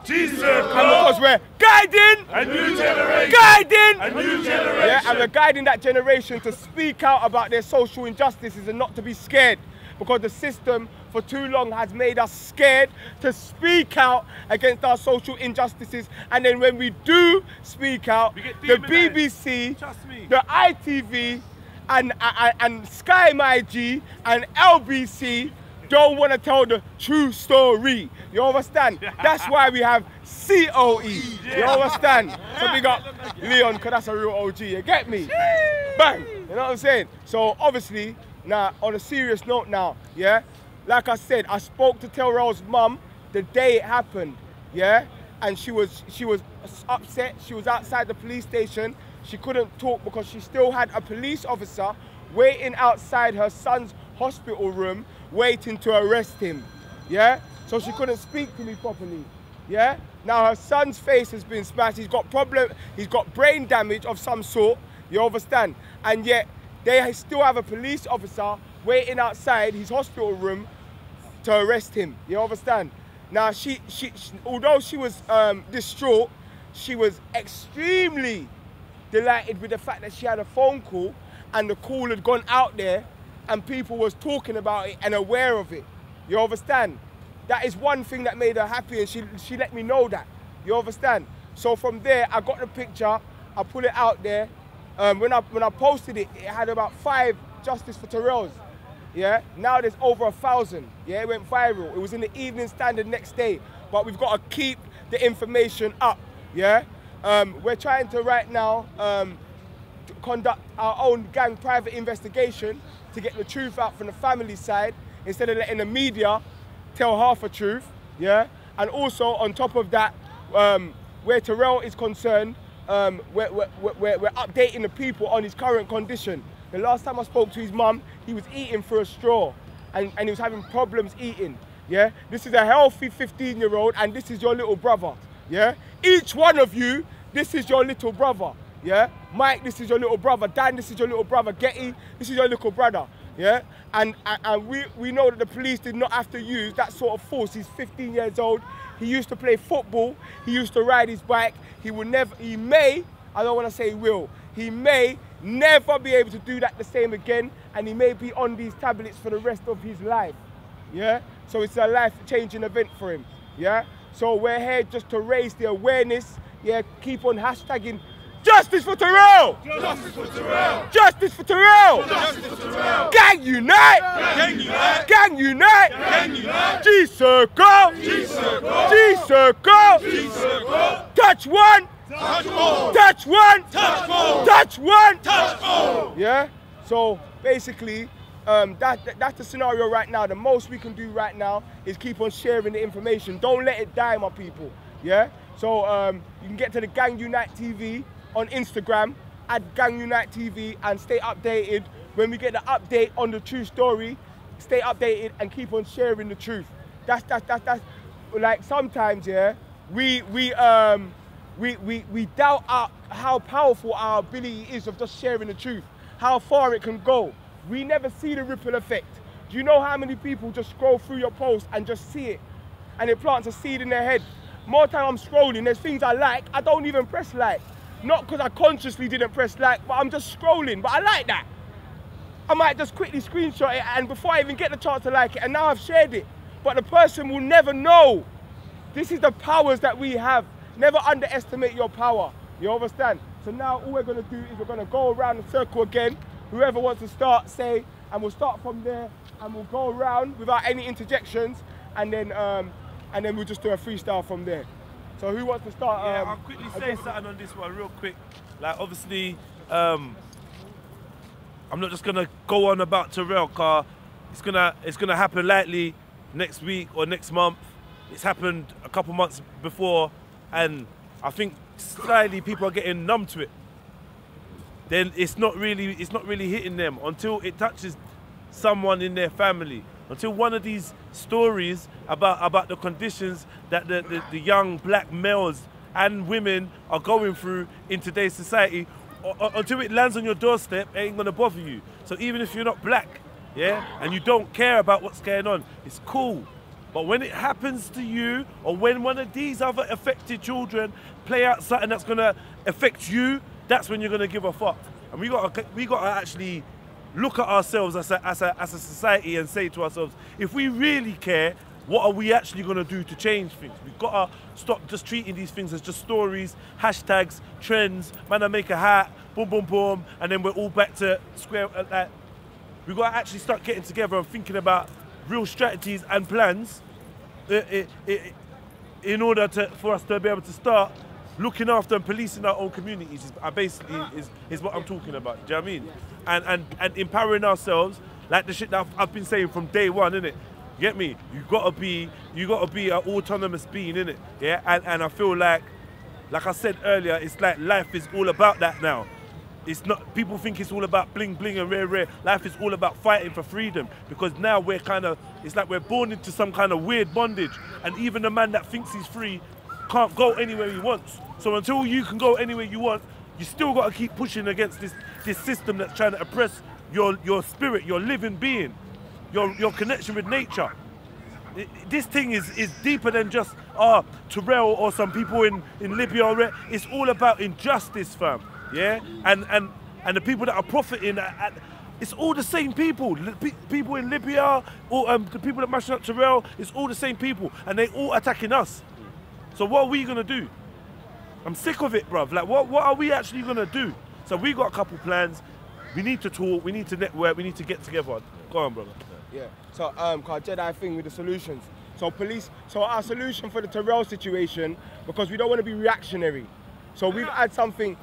G-Circle! And because we're guiding a new generation! Guiding a new generation! Yeah, and we're guiding that generation to speak out about their social injustices and not to be scared. Because the system for too long has made us scared to speak out against our social injustices. And then when we do speak out, the BBC, the ITV, and Sky MyG and LBC don't want to tell the true story. You understand? That's why we have COE. You understand? So we got Leon, because that's a real OG. You get me? Bang! You know what I'm saying? So obviously, now on a serious note now, yeah? Like I said, I spoke to Terrell's mum the day it happened, yeah? And she was upset. She was outside the police station. She couldn't talk because she still had a police officer waiting outside her son's hospital room, waiting to arrest him, yeah? So she couldn't speak to me properly, yeah? Now her son's face has been smashed. He's got brain damage of some sort, you understand? And yet they still have a police officer waiting outside his hospital room to arrest him, you understand? Now she although she was distraught, she was extremely delighted with the fact that she had a phone call and the call had gone out there and people was talking about it and aware of it. You understand? That is one thing that made her happy, and she let me know that. You understand? So from there, I got the picture, I put it out there. When I posted it, it had about 5 Justice for Terrells. Yeah? Now there's over 1,000. Yeah, it went viral. It was in the Evening Standard next day. But we've got to keep the information up. Yeah? We're trying to right now conduct our own gang private investigation to get the truth out from the family side instead of letting the media tell half a truth, yeah? And also, on top of that, where Terrell is concerned, we're updating the people on his current condition. The last time I spoke to his mum, he was eating through a straw and he was having problems eating, yeah? This is a healthy 15-year-old and this is your little brother, yeah? Each one of you, this is your little brother, yeah? Mike, this is your little brother. Dan, this is your little brother. Getty, this is your little brother, yeah? And we know that the police did not have to use that sort of force. He's 15 years old. He used to play football. He used to ride his bike. He may, I don't want to say will, he may never be able to do that the same again, and he may be on these tablets for the rest of his life, yeah? So it's a life-changing event for him, yeah? So we're here just to raise the awareness, yeah? Keep on hashtagging Justice for Terrell! Justice for Terrell! Justice for Terrell! Justice for Terrell! Gang unite! Gang unite! Gang unite! Gang unite! G-Circle! G-Circle! G-Circle! G-Circle! Touch one! Touch all! Touch one! Touch all! Touch one! Touch all! Yeah? So basically, that's the scenario right now. The most we can do right now is keep on sharing the information. Don't let it die, my people. Yeah? So you can get to the Gang Unite TV on Instagram, at Gang Unite TV, and stay updated. When we get the update on the true story, stay updated and keep on sharing the truth. That's like sometimes, yeah, we doubt how powerful our ability is of just sharing the truth, how far it can go. We never see the ripple effect. Do you know how many people just scroll through your post and just see it, and it plants a seed in their head? More time I'm scrolling, there's things I like, I don't even press like. Not because I consciously didn't press like, but I'm just scrolling, but I like that. I might just quickly screenshot it, and before I even get the chance to like it, and now I've shared it. But the person will never know. This is the powers that we have. Never underestimate your power, you understand? So now all we're gonna do is we're gonna go around the circle again. Whoever wants to start, say, and we'll start from there, and we'll go around without any interjections, and then we'll just do a freestyle from there. So who wants to start? Yeah, I'll quickly say something on this one real quick. Like obviously, I'm not just gonna go on about Terrell, car. It's gonna happen likely next week or next month. It's happened a couple months before, and I think slightly people are getting numb to it. Then it's not really hitting them until it touches someone in their family. Until one of these stories about the conditions that the young black males and women are going through in today's society, until it lands on your doorstep, it ain't gonna bother you. So even if you're not black, yeah, and you don't care about what's going on, it's cool. But when it happens to you, or when one of these other affected children play out something that's gonna affect you, that's when you're gonna give a fuck. And we gotta actually look at ourselves as a society and say to ourselves, if we really care, what are we actually going to do to change things? We've got to stop just treating these things as just stories, hashtags, trends, man, I make a hat, boom, boom, boom, and then we're all back to square. We've got to actually start getting together and thinking about real strategies and plans in order for us to be able to start looking after and policing our own communities is what I'm talking about. Do you know what I mean? And empowering ourselves, like the shit that I've been saying from day one, innit? You get me? You gotta be an autonomous being, innit? Yeah. And I feel like I said earlier, it's like life is all about that now. It's not. People think it's all about bling bling and rare. Life is all about fighting for freedom, because now it's like we're born into some kind of weird bondage, and even the man that thinks he's free can't go anywhere he wants. So until you can go anywhere you want, you still got to keep pushing against this system that's trying to oppress your spirit, your living being, your connection with nature. This thing is deeper than just Terrell or some people in Libya. It's all about injustice, fam. Yeah, and the people that are profiting, it's all the same people. People in Libya, or the people that mashing up Terrell, it's all the same people, and they all attacking us. So what are we gonna do? I'm sick of it, bruv. Like, what are we actually gonna do? So we got a couple plans. We need to talk. We need to network. We need to get together. Go on, brother. Yeah. So, Jedi thing with the solutions. So our solution for the Terrell situation, because we don't want to be reactionary. So we've had something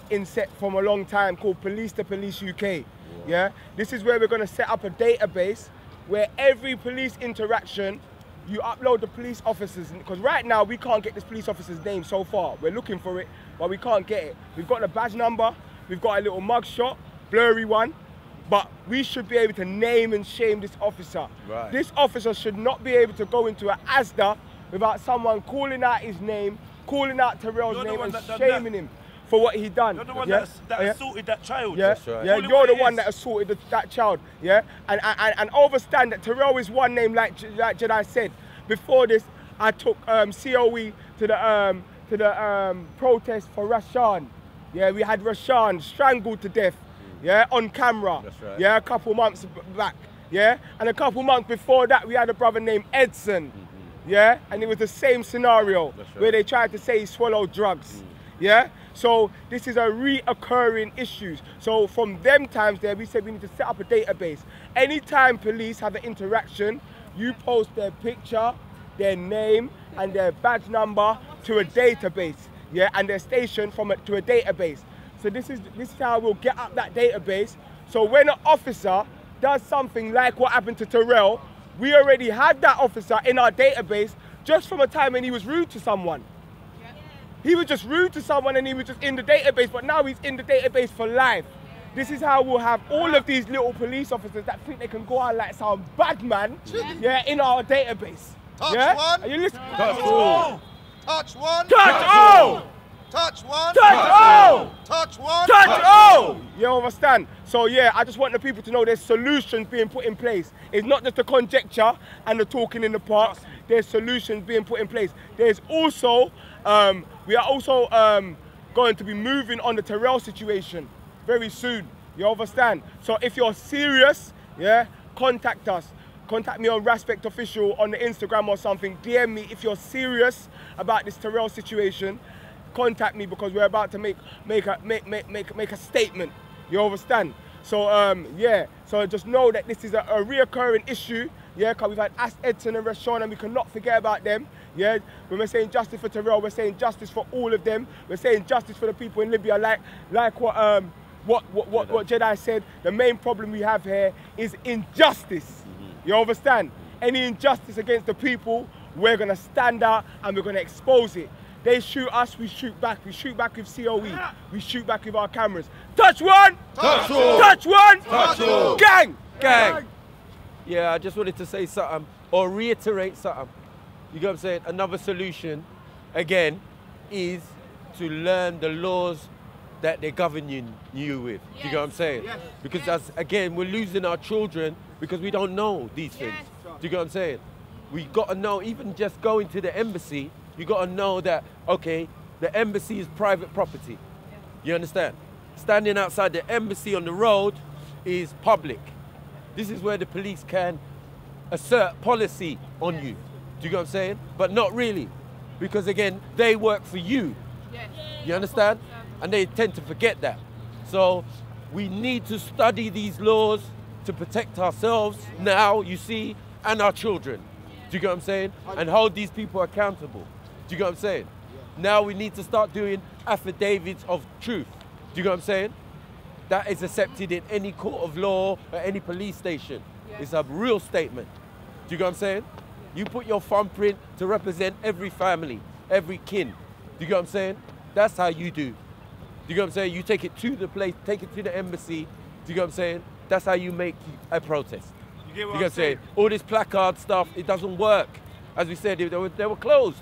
in set from a long time called Police to Police UK. Yeah, this is where we're going to set up a database where every police interaction, you upload the police officers, because right now we can't get this police officer's name so far. We're looking for it, but we can't get it. We've got the badge number, we've got a little mug shot, blurry one, but we should be able to name and shame this officer. Right. This officer should not be able to go into an ASDA without someone calling out his name, calling out Terrell's name and shaming him for what he done. You're the one that assaulted that child. Yeah, That's right. yeah. You're the one that assaulted that child. Yeah, and understand that Terrell is one name, like Jedi said. Before this, I took COE to the protest for Rashan. Yeah, we had Rashan strangled to death. Yeah, on camera. That's right. Yeah, a couple months back. Yeah, and a couple months before that, we had a brother named Edson. Yeah, and it was the same scenario where they tried to say he swallowed drugs. Yeah, so this is a reoccurring issue. So from them times there, we said we need to set up a database. Anytime police have an interaction, you post their picture, their name, and their badge number to a database. Yeah, and their station to a database. So this is how we'll get up that database. So when an officer does something like what happened to Terrell, we already had that officer in our database just from a time when he was rude to someone. He was just rude to someone and he was just in the database, but now he's in the database for life. This is how we'll have all of these little police officers that think they can go out like some bad man, yeah, in our database. Touch yeah? one. Are you listening? Touch all. Touch one. Touch all. Touch one. Touch all. Touch one. Touch all. You understand? So yeah, I just want the people to know there's solutions being put in place. It's not just the conjecture and the talking in the park. There's solutions being put in place. There's also, we are also going to be moving on the Terrell situation very soon. You understand? So if you're serious, yeah, contact us. Contact me on Respect Official on the Instagram or something. DM me if you're serious about this Terrell situation. Contact me because we're about to make a statement. You understand? So yeah. So just know that this is a reoccurring issue. Yeah, because we've had Edson and Rashawn and we cannot forget about them. Yeah, when we're saying justice for Terrell, we're saying justice for all of them. We're saying justice for the people in Libya, like what Jedi said. The main problem we have here is injustice. You understand? Any injustice against the people, we're gonna stand out and we're gonna expose it. They shoot us, we shoot back. We shoot back with COE. We shoot back with our cameras. Touch one! Touch all! Touch one! Touch all! Gang! Gang! Yeah, I just wanted to say something or reiterate something. You know what I'm saying? Another solution, again, is to learn the laws that they're governing you with. Yes. Do you know what I'm saying? Yes. Because that's, again, we're losing our children because we don't know these things. Do you know what I'm saying? We got to know, even just going to the embassy, you got to know that, okay, the embassy is private property. You understand? Standing outside the embassy on the road is public. This is where the police can assert policy on you. Do you know what I'm saying? But not really. Because again, they work for you. You understand? And they tend to forget that. So we need to study these laws to protect ourselves now, you see, and our children. Do you get what I'm saying? And hold these people accountable. Do you get what I'm saying? Now we need to start doing affidavits of truth. Do you get what I'm saying? That is accepted in any court of law or any police station. It's a real statement. Do you get what I'm saying? You put your thumbprint to represent every family, every kin. Do you get what I'm saying? That's how you do. Do you get what I'm saying? You take it to the place, take it to the embassy. Do you get what I'm saying? That's how you make a protest. You get what I'm saying? All this placard stuff, it doesn't work. As we said, they were closed.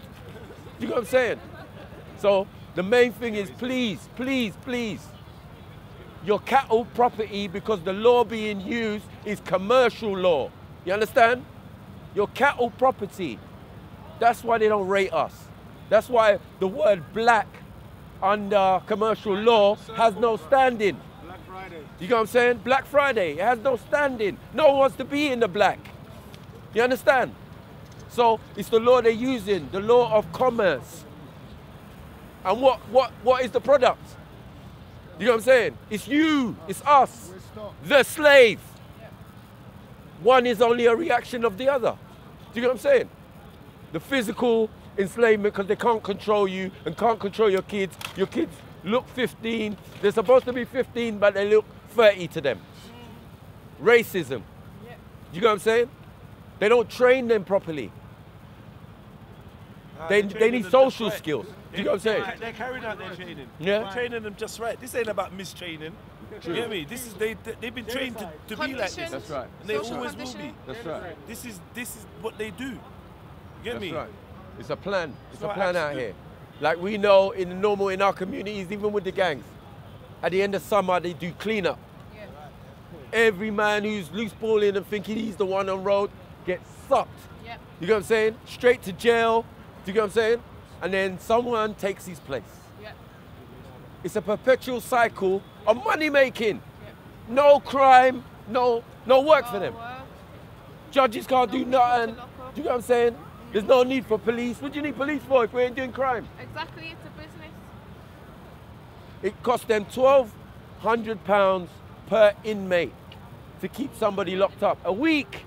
Do you get what I'm saying? So the main thing is please, please, please, your cattle property, because the law being used is commercial law. You understand? Your cattle property. That's why they don't rate us. That's why the word black under commercial law has no standing. Black Friday. You know what I'm saying? Black Friday, it has no standing. No one wants to be in the black. You understand? So it's the law they're using, the law of commerce. And what is the product? You know what I'm saying? It's you, it's us, the slave. One is only a reaction of the other. Do you know what I'm saying? the physical enslavement because they can't control you and can't control your kids. Your kids look 15. They're supposed to be 15, but they look 30 to them. Racism. You know what I'm saying? They don't train them properly. They need social skills. Do you know what I'm saying? They're carrying out their training. Yeah. They're training them just right. This ain't about mistraining. You get me? This is they've been trained to be like this. That's right. And they always will be. That's right. This is what they do. You get me? That's right. It's a plan. It's a not plan out accident. here. Like we know in our communities, even with the gangs, at the end of summer they do cleanup. Every man who's loose balling and thinking he's the one on road gets sucked. Yep. You know what I'm saying? Straight to jail. Do you know what I'm saying? And then someone takes his place. Yep. It's a perpetual cycle of money making. No crime, no work for them. Judges can't do nothing. Do you know what I'm saying? There's no need for police. What do you need police for if we ain't doing crime? Exactly, it's a business. It costs them £1,200 per inmate to keep somebody locked up a week.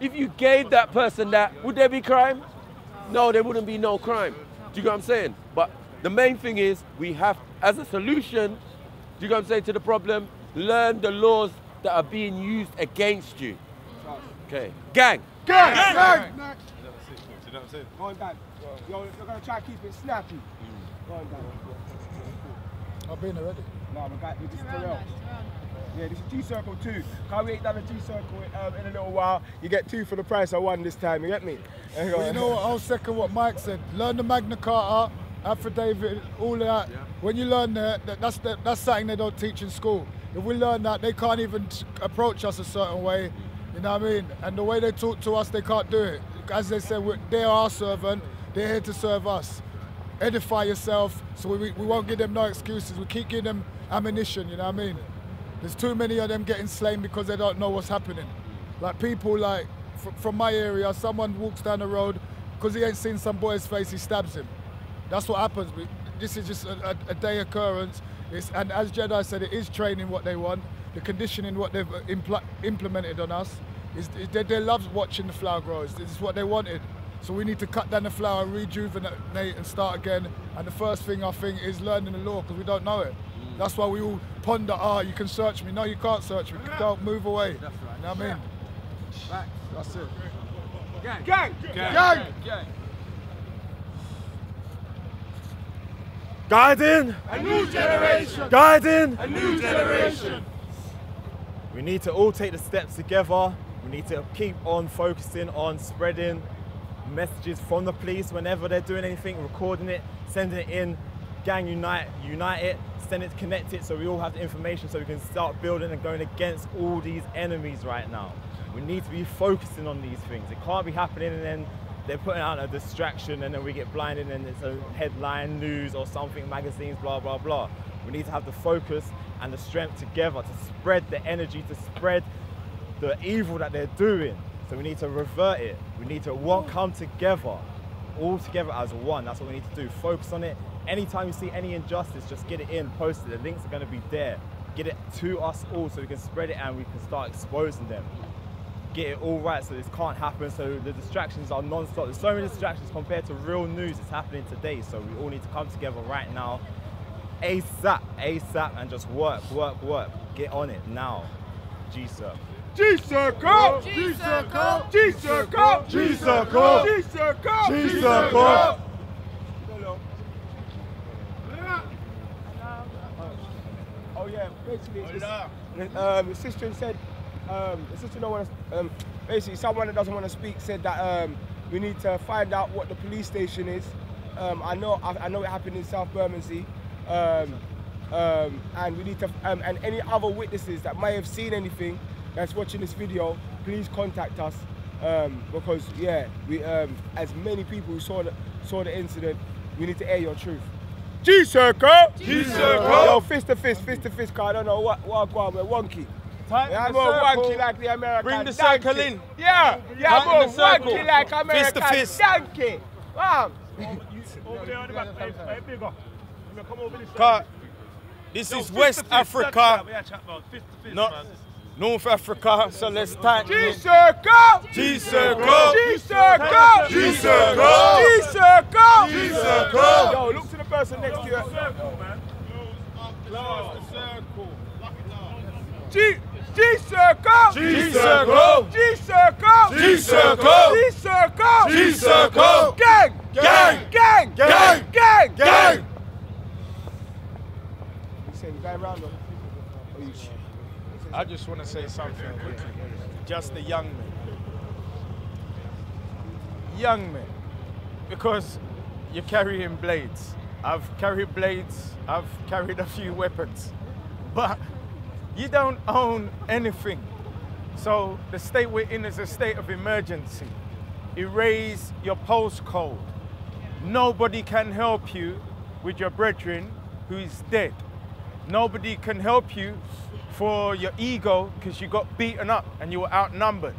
If you gave that person that, would there be crime? No, there wouldn't be no crime. Do you know what I'm saying? But the main thing is we have, as a solution, do you know what I'm saying, to the problem, learn the laws that are being used against you. Okay. Gang. Gang! Gang! Gang! You know what I'm saying? Go on, Dan. You're going to try to keep it snappy. Go on, Dan. I've been already. No, my guy, this is Terrell. Yeah, this is G-Circle 2. Can't wait down the G-Circle in a little while. You get 2 for the price of 1 this time, you get me? Well, you know what, I'll second what Mike said. Learn the Magna Carta, affidavit, all of that. Yeah. When you learn that, that's something they don't teach in school. If we learn that, they can't even approach us a certain way. You know what I mean? And the way they talk to us, they can't do it. As they said, they're our servant. They're here to serve us. Edify yourself, so we won't give them no excuses. We keep giving them ammunition, you know what I mean? There's too many of them getting slain because they don't know what's happening. Like people like, from my area, someone walks down the road, because he ain't seen some boy's face, he stabs him. That's what happens. This is just a day occurrence. And as Jedi said, it is training what they want. The conditioning what they've implemented on us. They love watching the flower growers. This is what they wanted. So we need to cut down the flower, rejuvenate and start again. And the first thing I think is learning the law, because we don't know it. That's why we all ponder, you can search me. No, you can't search me. Don't move away. That's right. You know what I mean? Right. That's it. Gang! Gang! Gang! Gang! Gang! Guiding a new generation. Guiding a new generation. We need to all take the steps together. We need to keep on focusing on spreading messages from the police whenever they're doing anything, recording it, sending it in. Gang unite it, send it, connect it, so we all have the information so we can start building and going against all these enemies right now. We need to be focusing on these things. It can't be happening and then they're putting out a distraction and then we get blinded and it's a headline, news or something, magazines, blah, blah, blah. We need to have the focus and the strength together to spread the energy, to spread the evil that they're doing. So we need to revert it. We need to come together, all together as one. That's what we need to do. Focus on it. Anytime you see any injustice, just get it in, post it. The links are going to be there. Get it to us all so we can spread it and we can start exposing them. Get it all right so this can't happen, so the distractions are non-stop. There's so many distractions compared to real news that's happening today, so we all need to come together right now, ASAP, and just work. Get on it now. G-Circle. G-Circle! G-Circle! G-Circle! G-Circle! G-Circle! G-Circle! Oh yeah, basically, the sister said, the sister don't want to, basically someone that doesn't want to speak said that we need to find out what the police station is. I know it happened in South Bermondsey, and we need to, and any other witnesses that may have seen anything that's watching this video, please contact us, because yeah, we as many people who saw the incident, we need to air your truth. G-Circle! G-Circle! Yo, fist to fist, cause I don't know what we're wonky. Yeah, I'm more wonky like the American. Bring the circle donkey. in. Yeah, I'm more wonky like American fist. donkey. Wow. Over there on the back, hey, bigger. Come over this Cut. side. This Yo, is fist West to fist, Africa. we are chatting about fist to fist, Not man. North Africa, so let's tighten it. G-Circle! G-Circle! G-Circle! G-Circle! G-Circle! G-Circle! Yo, look to the person next to you. G-Circle! G-Circle! G-Circle! G-Circle! G-Circle! G-Circle! Gang! Gang! Gang! Gang! Gang! Gang! You say the guy around them? I just want to say something quickly. Just the young men. Young men. Because you're carrying blades. I've carried blades. I've carried a few weapons. But you don't own anything. So the state we're in is a state of emergency. Erase your postcode. Nobody can help you with your brethren who is dead. Nobody can help you for your ego because you got beaten up and you were outnumbered.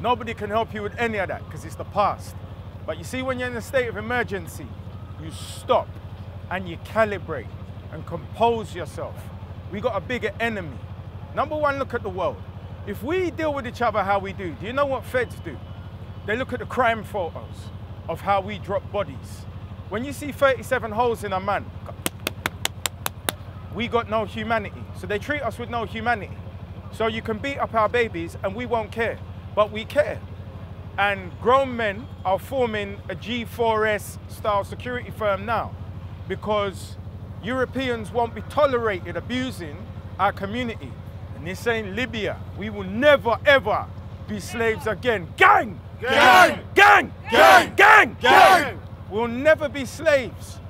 Nobody can help you with any of that because it's the past. But you see, when you're in a state of emergency, you stop and you calibrate and compose yourself. We got a bigger enemy. Number one, look at the world. If we deal with each other how we do you know what feds do? They look at the crime photos of how we drop bodies. When you see 37 holes in a man, we got no humanity. So they treat us with no humanity. So you can beat up our babies and we won't care, but we care. And grown men are forming a G4S style security firm now because Europeans won't be tolerated abusing our community. And this ain't Libya. We will never ever be slaves again. Gang! Gang! Gang! Gang! Gang! Gang! We'll never be slaves.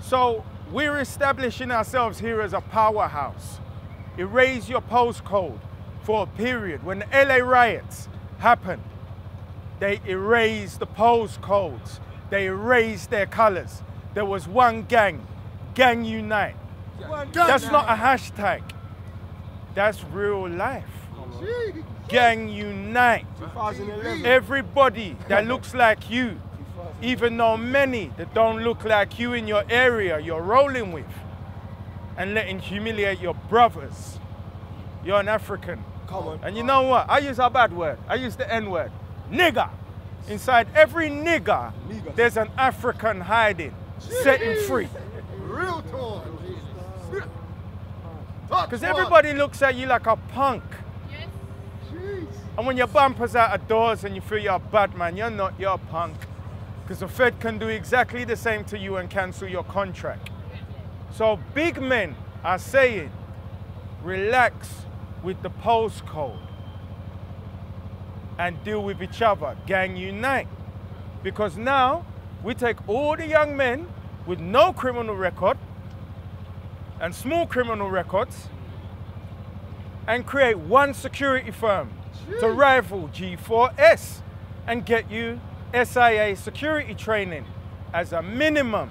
So we're establishing ourselves here as a powerhouse. Erase your postcode for a period. When the LA riots happened, they erased the postcodes. They erased their colors. There was one gang, Gang Unite. That's not a hashtag. That's real life. Gang Unite. Everybody that looks like you, even though many that don't look like you in your area you're rolling with and letting humiliate your brothers. You're an African. Come on. And you know what? I use a bad word. I use the N word. Nigger. Inside every nigger, there's an African hiding, setting free. Real talk. Because everybody looks at you like a punk. And when your bumper's out of doors and you feel you're a bad man, you're not, you're a punk. Because the Fed can do exactly the same to you and cancel your contract. So big men are saying, relax with the postcode and deal with each other. Gang Unite. Because now we take all the young men with no criminal record and small criminal records and create one security firm to rival G4S and get you SIA security training as a minimum.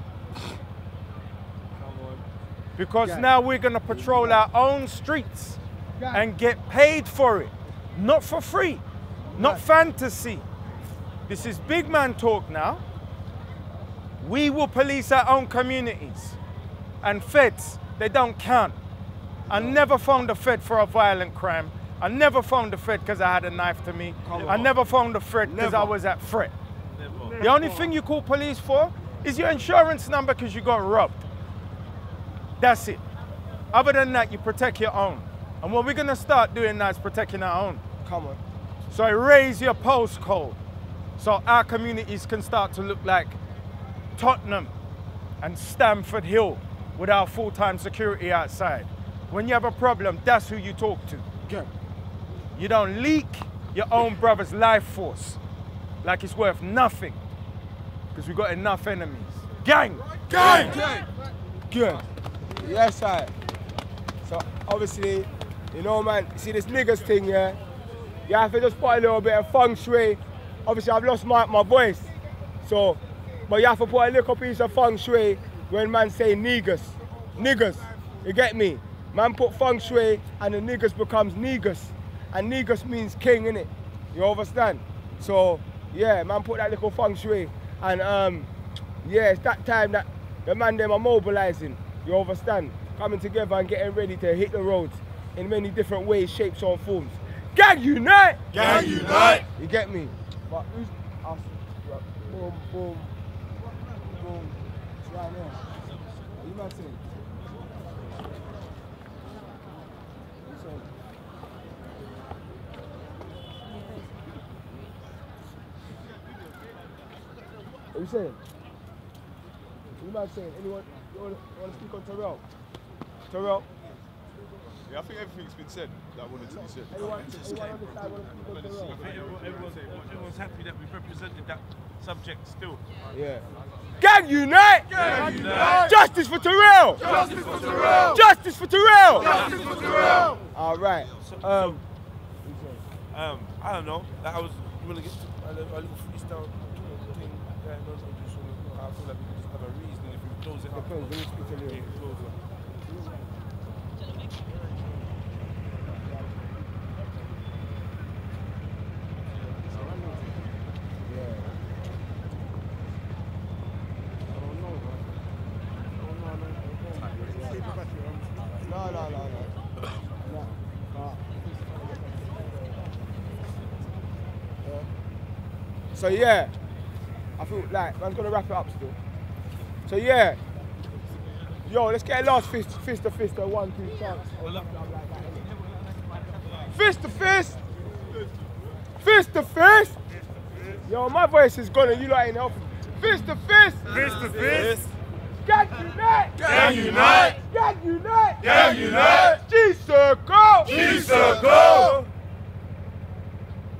Because now we're going to patrol our own streets and get paid for it. Not for free, not fantasy. This is big man talk now. We will police our own communities. And feds, they don't count. I never found a fed for a violent crime. I never found a Fed because I had a knife to me. I never found a Fed because I was at threat. The only thing you call police for is your insurance number because you got robbed. That's it. Other than that, you protect your own. And what we're going to start doing now is protecting our own. Come on. So erase your postcode so our communities can start to look like Tottenham and Stamford Hill with our full-time security outside. When you have a problem, that's who you talk to. You don't leak your own brother's life force like it's worth nothing because we've got enough enemies. Gang! Gang! Gang! Gang! Yes, sir. So obviously, you know, man, see this niggas thing, yeah? You have to just put a little bit of feng shui. Obviously, I've lost my voice. So, but you have to put a little piece of feng shui when man say niggas. Niggas, you get me? Man put feng shui and the niggas becomes niggas. And niggas means king, innit? You understand? So, yeah, man put that little feng shui. And yeah, it's that time that the man them are mobilizing. You understand? Coming together and getting ready to hit the roads. in many different ways, shapes or forms. Gang unite! Gang unite! You get me? But who's us? Boom, boom, boom. It's right there. What you man saying? What you saying? What you man saying? Anyone you want to speak on Terrell? Terrell? Yeah, I think everything's been said that wanted to be said. Anyone on this side want to speak on Terrell? Everyone's happy that we've represented that subject still. Yeah. Gang unite! Gang unite! Justice for Terrell! Justice for Terrell! Justice for Terrell! Justice for Terrell! All right. I don't know. Like I was going to get a little freestyle thing going on. I feel like we could just have a reason if we close it up. Depends. Let me speak to Leo. So yeah, I feel like man's gonna wrap it up still. So yeah, yo, let's get a last fist to fist, a 1-2 chance. Fist to fist, fist to fist. Yo, my voice is gone and you lot ain't helping. Fist to fist, Fist to fist! gang unite, Gang unite! gang unite, Gang unite! G-Circle, G.A.N.G!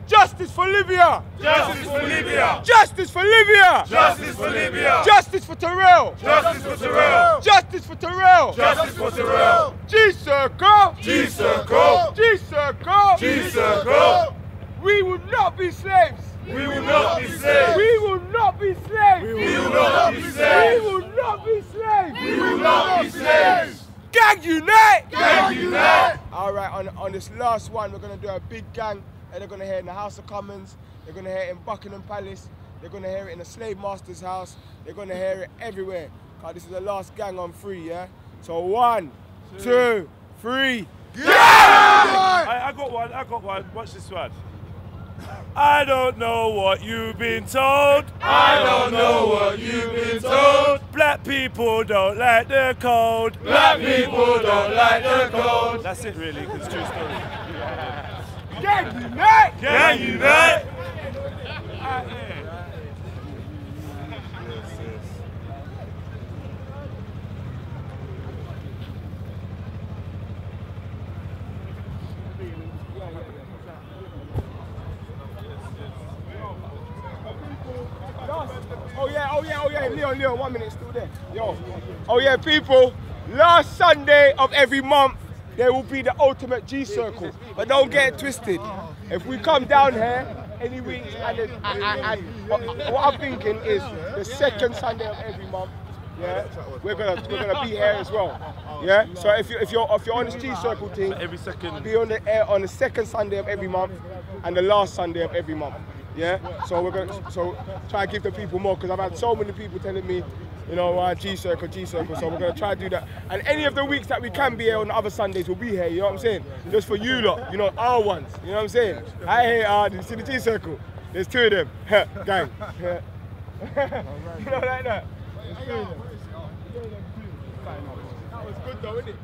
Justice for Libya! Justice for Libya! Justice for Libya! Justice for Libya! Justice for Terrell! Justice for Terrell! Justice for Terrell! Justice for Terrell! G-Circle! G.A.N.G! G-Circle! G.A.N.G! We will not be slaves! We will not be slaves! We will not be slaves! We will not be We slaves! will not be slaves! We will not be slaves! Gang unite! Gang unite! Alright, on this last one, we're going to do a big gang. And they're going to hear it in the House of Commons, they're going to hear it in Buckingham Palace, they're going to hear it in the Slave Master's house, they're going to hear it everywhere. Because this is the last gang on 3, yeah? So 1, 2, 3, gang! I got one. Watch this one. I don't know what you've been told. I don't know what you've been told. Black people don't like the cold. Black people don't like the cold. That's it really, it's a true story. Gang unite! Gang unite! Oh yeah, Leon, 1 minute, still there. Yo. Oh yeah, people, last Sunday of every month, there will be the ultimate G-Circle. But don't get it twisted. If we come down here any week, and what I'm thinking is the second Sunday of every month, yeah, we're gonna be here as well. Yeah. So if you're on this G-Circle thing, every second, be on the air on the second Sunday of every month and the last Sunday of every month. Yeah. So we're gonna try to give the people more, because I've had so many people telling me, you know, G-Circle. So we're going to try to do that. And any of the weeks that we can be here on the other Sundays, we'll be here, you know what I'm saying? Just for you lot, you know, our ones, you know what I'm saying? I hate, you see the G-Circle? There's 2 of them, gang. You know, like that? There's 2 of them. That was good though, isn't it?